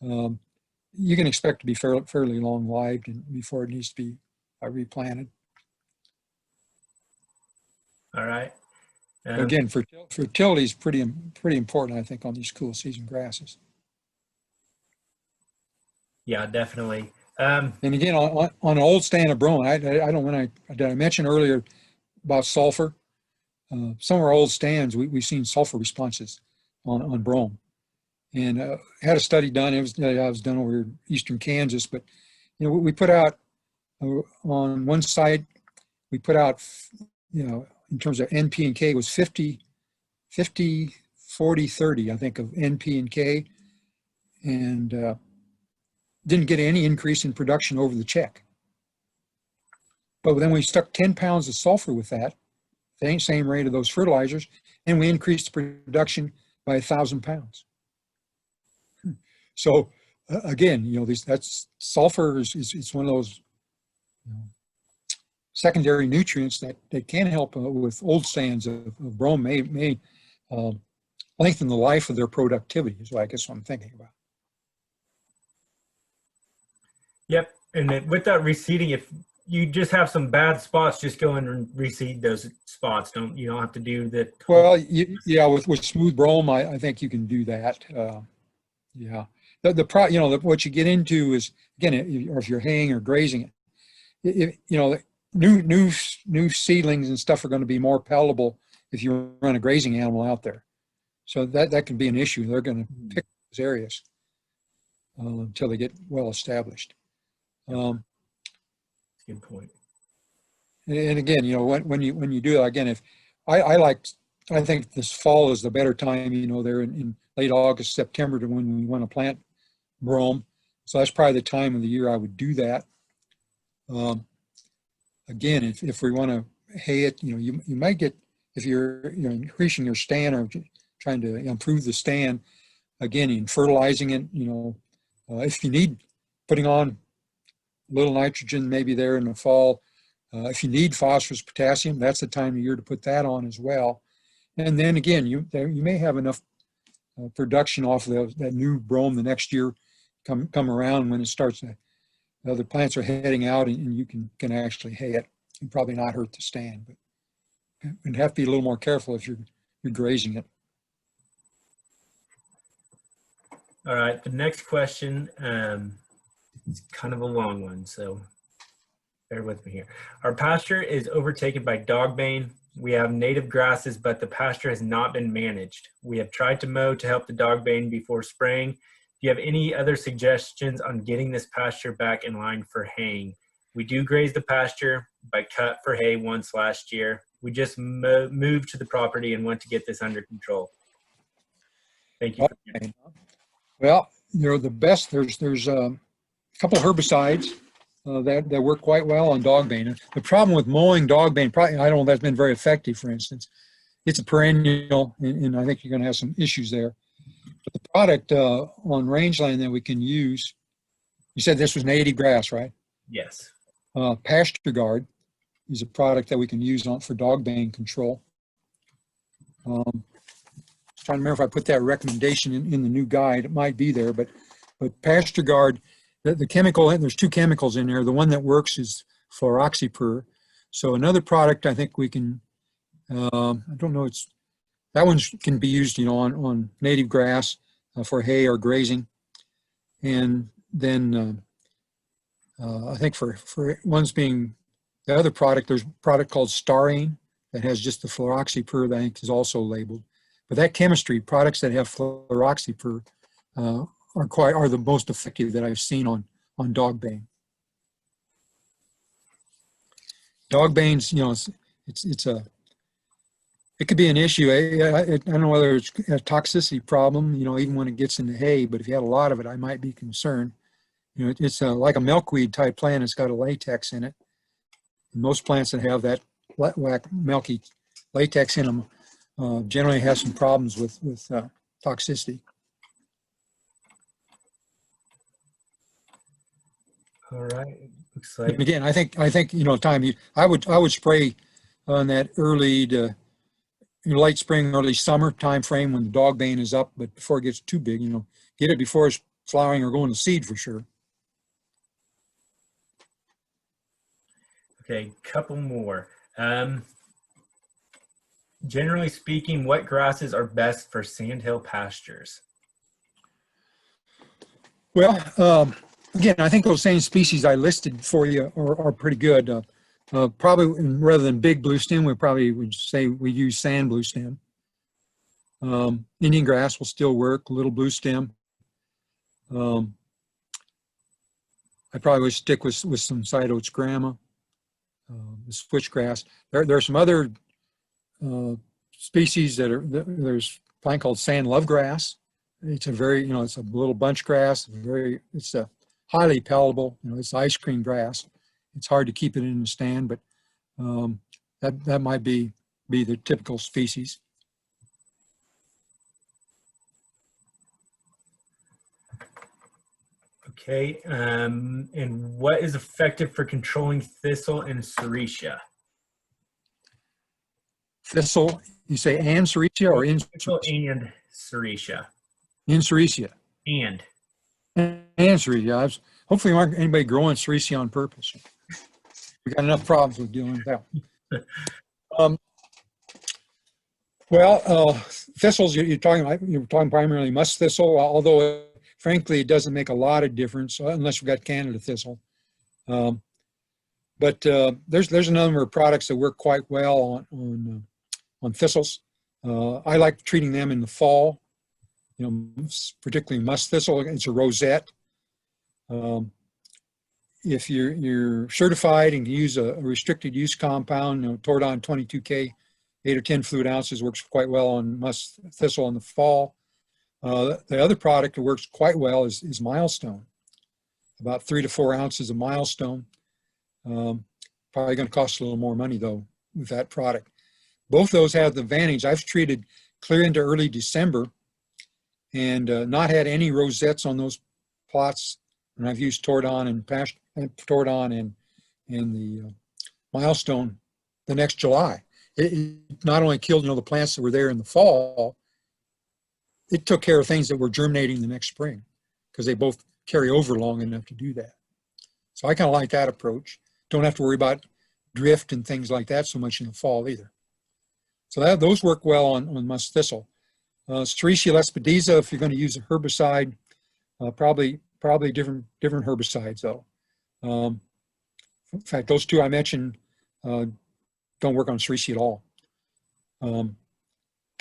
you can expect to be fairly long-lived before it needs to be replanted. All right. Again, fertility is pretty important, I think, on these cool season grasses. Yeah, definitely. And again, on an old stand of brome, did I mention earlier about sulfur? Some of our old stands, we've seen sulfur responses on brome, and had a study done. It was done over eastern Kansas, but we put out on one site, we put out in terms of NP and K, it was 50, 40, 30, I think, of NP and K, and didn't get any increase in production over the check. But then we stuck 10 pounds of sulfur with that, the same rate of those fertilizers, and we increased the production by 1,000 pounds. So again, that's sulfur is one of those secondary nutrients that can help with old stands of brome, may lengthen the life of their productivity, is what I guess what I'm thinking about. Yep, and then with that reseeding, if you just have some bad spots, just go in and reseed those spots. You don't have to do that. Well, yeah, with smooth brome, I think you can do that. Yeah, what you get into is, again, or if you're haying or grazing it, new seedlings and stuff are going to be more palatable if you run a grazing animal out there. So that can be an issue. They're going to pick those areas until they get well established. Good point. And again, when you do that, again, if I think this fall is the better time, they're in late August, September, to when we want to plant brome. So that's probably the time of the year I would do that. Again, if we want to hay it, you might get, if you're increasing your stand or trying to improve the stand, again, in fertilizing it, if you need putting on little nitrogen maybe there in the fall. If you need phosphorus, potassium, that's the time of year to put that on as well. And then again, you may have enough production off of that new brome the next year come around when it starts. The plants are heading out, and you can actually hay it. And probably not hurt the stand, but you have to be a little more careful if you're grazing it. All right, the next question is kind of a long one, so bear with me here. Our pasture is overtaken by dogbane. We have native grasses, but the pasture has not been managed. We have tried to mow to help the dogbane before spraying. Do you have any other suggestions on getting this pasture back in line for haying? We do graze the pasture, but cut for hay once last year. We just moved to the property and want to get this under control. Thank you. Okay. Well, the best, there's a couple of herbicides that work quite well on dogbane. The problem with mowing dogbane, probably, I don't know, that's been very effective, for instance. It's a perennial, and I think you're going to have some issues there. But the product on rangeland that we can use, you said this was native grass, right? Yes. Pasture Guard is a product that we can use for dogbane control. Trying to remember if I put that recommendation in the new guide. It might be there, but Pasture Guard, the chemical, there's two chemicals in there. The one that works is fluoroxypyr. So another product I think we can, I don't know, that one can be used, on native grass for hay or grazing. And then I think for ones being the other product, there's a product called Starane that has just the fluoroxypyr that I think is also labeled. But that chemistry, products that have fluoroxypyr are the most effective that I've seen on dogbane. Dogbane's, it could be an issue. I don't know whether it's a toxicity problem, even when it gets into hay, but if you had a lot of it, I might be concerned. It's like a milkweed type plant. It's got a latex in it. And most plants that have that milky latex in them generally have some problems with toxicity. All right. Looks like. And again, I think Tom, I would spray on that early to late spring, early summer time frame when the dogbane is up, but before it gets too big, get it before it's flowering or going to seed for sure. Okay, couple more. Generally speaking, what grasses are best for sandhill pastures? Well, again, I think those same species I listed for you are pretty good. Probably rather than big bluestem, we probably would say we use sand bluestem. Indian grass will still work, little bluestem. I probably would stick with some side oats grama, the switchgrass. There are some other species there's a plant called sand lovegrass. It's a very, it's a little bunch grass. It's a highly palatable. It's ice cream grass. It's hard to keep it in the stand, but that might be the typical species. Okay, and what is effective for controlling thistle and sericea? Thistle, you say and sericea or in? Thistle and sericea. In sericea. And sericea. Hopefully, there aren't anybody growing sericea on purpose. We got enough problems with dealing with that. Thistles. You're talking primarily musk thistle, although frankly, it doesn't make a lot of difference unless you've got Canada thistle. But there's a number of products that work quite well on thistles. I like treating them in the fall. Particularly musk thistle. It's a rosette. If you're certified and can use a restricted use compound, Tordon 22K, 8 or 10 fluid ounces works quite well on musk thistle in the fall. The other product that works quite well is Milestone. About 3 to 4 ounces of Milestone. Probably going to cost a little more money though with that product. Both those have the advantage. I've treated clear into early December and not had any rosettes on those plots. And I've used Tordon and Tordon and the Milestone the next July. It not only killed, the plants that were there in the fall, it took care of things that were germinating the next spring because they both carry over long enough to do that. So I kind of like that approach. Don't have to worry about drift and things like that so much in the fall either. So those work well on musk thistle. Sericea lespedeza, if you're going to use a herbicide, probably different herbicides though. In fact, those two I mentioned don't work on Sericea at all.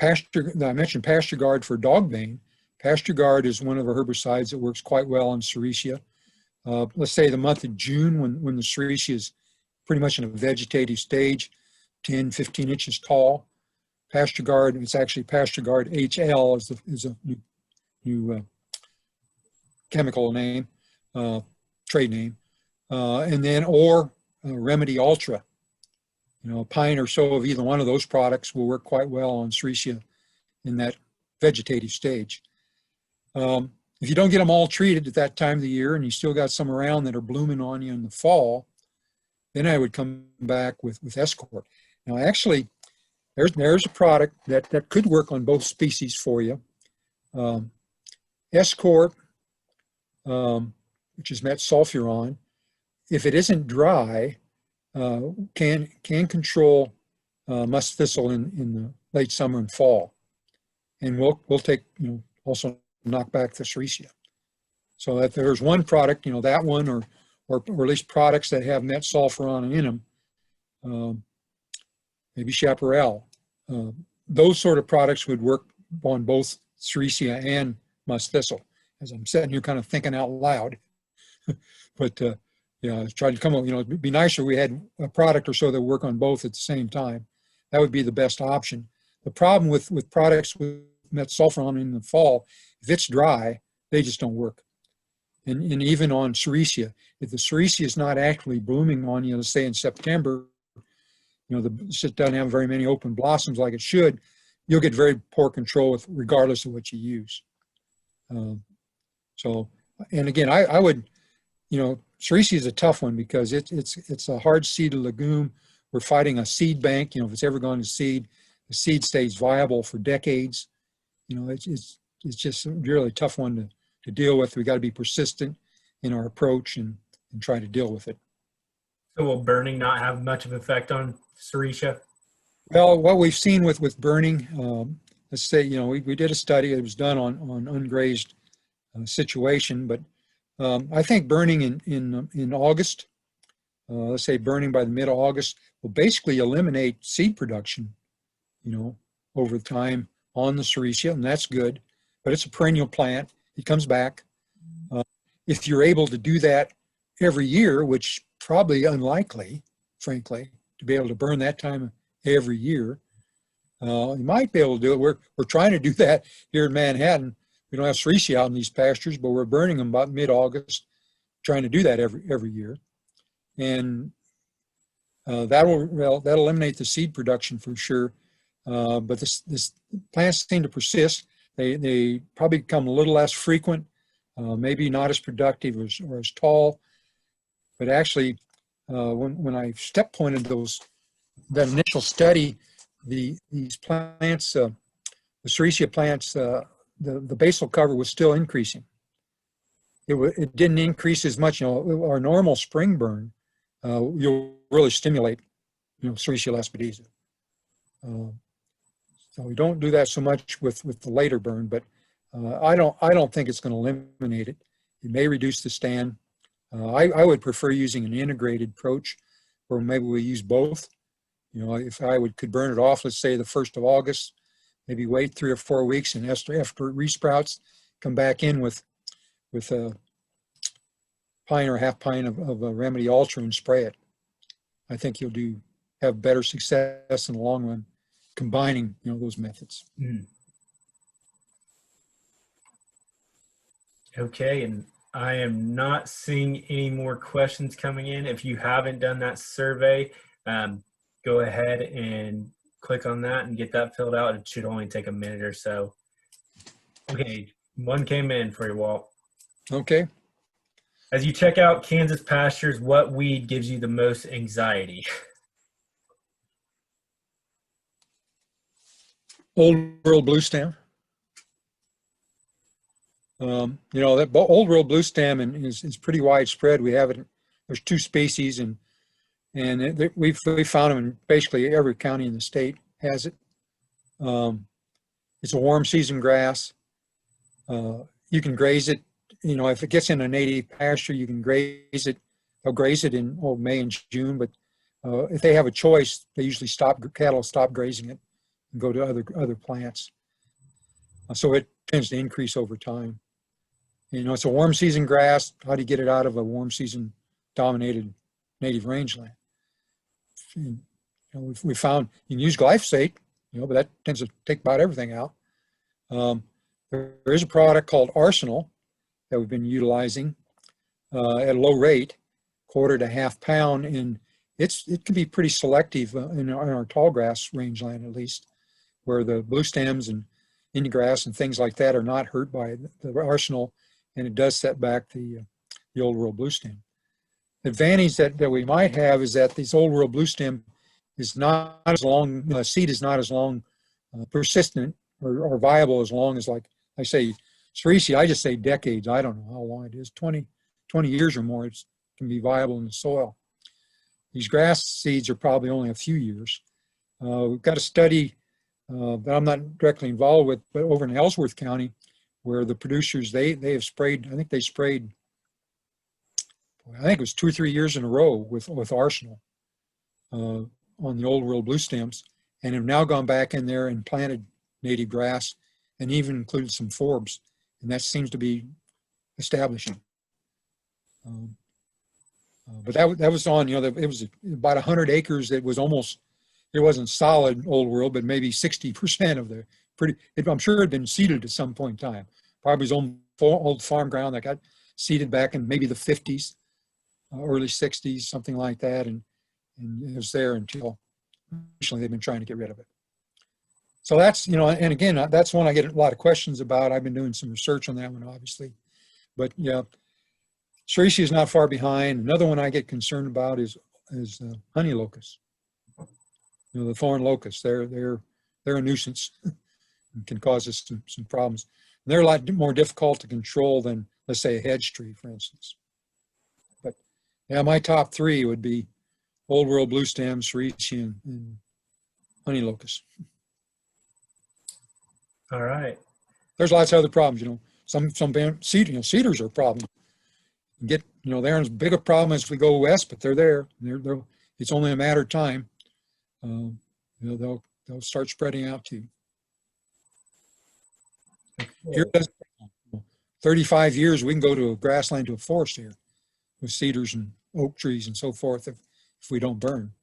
I mentioned Pasture Guard for dog bane. Pasture Guard is one of the herbicides that works quite well on Sericea. Let's say the month of June when the Sericea is pretty much in a vegetative stage, 10, 15 inches tall. Pasture Guard, it's actually Pasture Guard HL is a new chemical name, trade name. And then, Remedy Ultra. A pint or so of either one of those products will work quite well on Sericea in that vegetative stage. If you don't get them all treated at that time of the year and you still got some around that are blooming on you in the fall, then I would come back with Escort. Now, actually, there's a product that could work on both species for you. Escort, which is metsulfuron, if it isn't dry, can control musk thistle in the late summer and fall, and we'll take also knock back the Sericea. So if there's one product, that one or at least products that have metsulfuron in them, maybe Chaparral, those sort of products would work on both Sericea and musk thistle. As I'm sitting here kind of thinking out loud, but try to come up, it'd be nicer we had a product or so that work on both at the same time. That would be the best option. The problem with products with metsulfuron in the fall, if it's dry, they just don't work. And even on Sericea, if the Sericea is not actually blooming on you, let's say in September, it doesn't have very many open blossoms like it should, you'll get very poor control regardless of what you use. And again, I would, Sericea is a tough one because it's a hard seeded legume. We're fighting a seed bank. If it's ever gone to seed, the seed stays viable for decades. It's just a really tough one to deal with. We got to be persistent in our approach and try to deal with it. So will burning not have much of an effect on Sericea? Well, what we've seen with burning, let's say, we did a study. It was done on ungrazed situation, but I think burning in August, let's say burning by the mid of August, will basically eliminate seed production, over time on the Sericea, and that's good. But it's a perennial plant. It comes back. If you're able to do that every year, which probably unlikely, frankly, to be able to burn that time every year, you might be able to do it. We're trying to do that here in Manhattan. We don't have Sericea out in these pastures, but we're burning them about mid-August, trying to do that every year. And that'll eliminate the seed production for sure. But this plants seem to persist. They probably become a little less frequent, maybe not as productive or as tall. But actually, when I step pointed that initial study, these plants, the Sericea plants, the basal cover was still increasing. It didn't increase as much. Our normal spring burn, you'll really stimulate, Sericea lespedeza. So we don't do that so much with the later burn, but I don't think it's going to eliminate it. It may reduce the stand. I would prefer using an integrated approach, or maybe we use both. If I could burn it off, let's say the 1st of August, maybe wait 3 or 4 weeks, and after it resprouts, come back in with a pint or half pint of a Remedy Ultra and spray it. I think you'll have better success in the long run combining those methods. Okay, and I am not seeing any more questions coming in. If you haven't done that survey, go ahead and click on that and get that filled out. It should only take a minute or so. Okay, one came in for you, Walt. Okay. As you check out Kansas pastures, what weed gives you the most anxiety? Old world bluestem. You know, that old world bluestem is pretty widespread. We have it. There's 2 species, and we've found them in basically every county in the state has it. It's a warm season grass. You can graze it. You know, if it gets in a native pasture, you can graze it. They'll graze it in May and June, but if they have a choice, they usually cattle stop grazing it and go to other plants. So it tends to increase over time. You know, it's a warm season grass. How do you get it out of a warm season dominated native rangeland? You know, we found you can use glyphosate, you know, but that tends to take about everything out. There is a product called Arsenal that we've been utilizing at a low rate, 1/4 to 1/2 pound, and it can be pretty selective in our tall grass rangeland, at least, where the bluestems and Indian grass and things like that are not hurt by the Arsenal, and it does set back the old world bluestem. The advantage that we might have is that this old world bluestem is not as long, seed is not as long persistent or viable as long as, like I say, Cerisi, I just say decades. I don't know how long it is, 20 years or more, it can be viable in the soil. These grass seeds are probably only a few years. We've got a study that I'm not directly involved with, but over in Ellsworth County, where the producers, they have sprayed, I think it was 2 or 3 years in a row with Arsenal on the old world bluestems, and have now gone back in there and planted native grass and even included some forbs, and that seems to be establishing. But that was on, you know, it was about 100 acres. It was almost, it wasn't solid old world, but maybe 60% of the I'm sure it had been seeded at some point in time. Probably his own old farm ground that got seeded back in maybe the 50s, early 60s, something like that. And it was there until recently they've been trying to get rid of it. So that's, you know, and again, that's one I get a lot of questions about. I've been doing some research on that one, obviously. But yeah, Cerisi is not far behind. Another one I get concerned about is honey locusts. You know, the thorn locusts. They're a nuisance and can cause us some problems. And they're a lot more difficult to control than, let's say, a hedge tree, for instance. But yeah, my top 3 would be old world bluestem, Cerisi, and honey locusts. All right. There's lots of other problems. You know, some cedars are a problem. You know, they aren't as big a problem as we go west, but they're there. It's only a matter of time. You know, they'll start spreading out too. Here, 35 years, we can go to a grassland to a forest here with cedars and oak trees and so forth if we don't burn.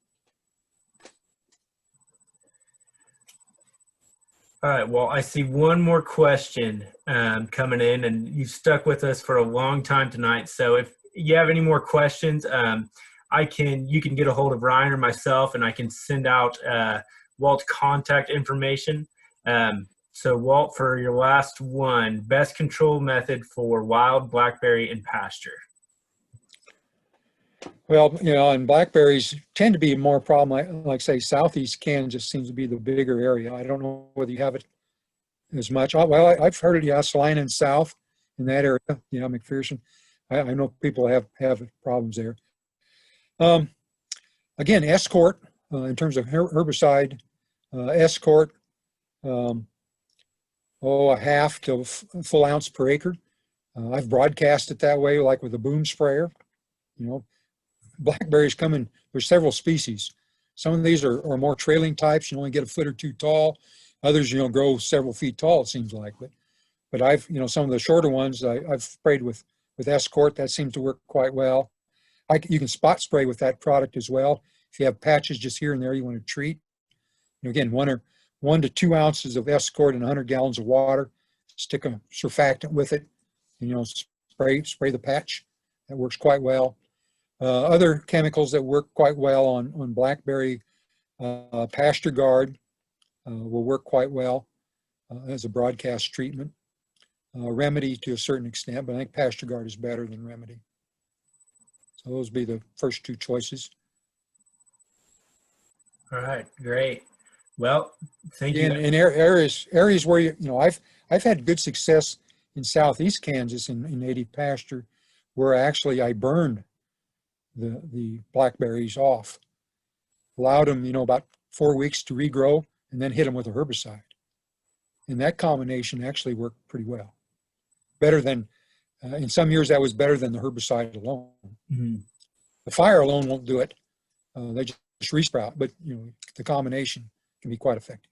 All right, well, I see one more question coming in, and you've stuck with us for a long time tonight. So if you have any more questions, you can get a hold of Ryan or myself, and I can send out Walt's contact information. So Walt, for your last one, best control method for wild blackberry in pasture. Well, you know, and blackberries tend to be more problem, like say, southeast Kansas seems to be the bigger area. I don't know whether you have it as much. Well, I've heard of the Salina and south in that area, you know, McPherson. I know people have problems there. Again, Escort, in terms of herbicide, Escort, a 1/2 to a full ounce per acre. I've broadcast it that way, like with a boom sprayer, you know. Blackberries come in, there's several species. Some of these are more trailing types. You only get a foot or 2 tall. Others, you know, grow several feet tall, it seems like. But I've, you know, some of the shorter ones I've sprayed with Escort. That seems to work quite well. You can spot spray with that product as well. If you have patches just here and there you want to treat. You know, again, 1 to 2 ounces of Escort in 100 gallons of water. Stick a surfactant with it. And, you know, spray the patch. That works quite well. Other chemicals that work quite well on blackberry, Pasture Guard will work quite well as a broadcast treatment. Remedy to a certain extent, but I think Pasture Guard is better than Remedy. So those would be the first two choices. All right, great. Well, thank you. In areas where I've had good success in southeast Kansas in native pasture, where actually I burned the blackberries off, allowed them about 4 weeks to regrow, and then hit them with a herbicide. And that combination actually worked pretty well. Better than in some years that was better than the herbicide alone. Mm-hmm. The fire alone won't do it. They just resprout, but the combination can be quite effective.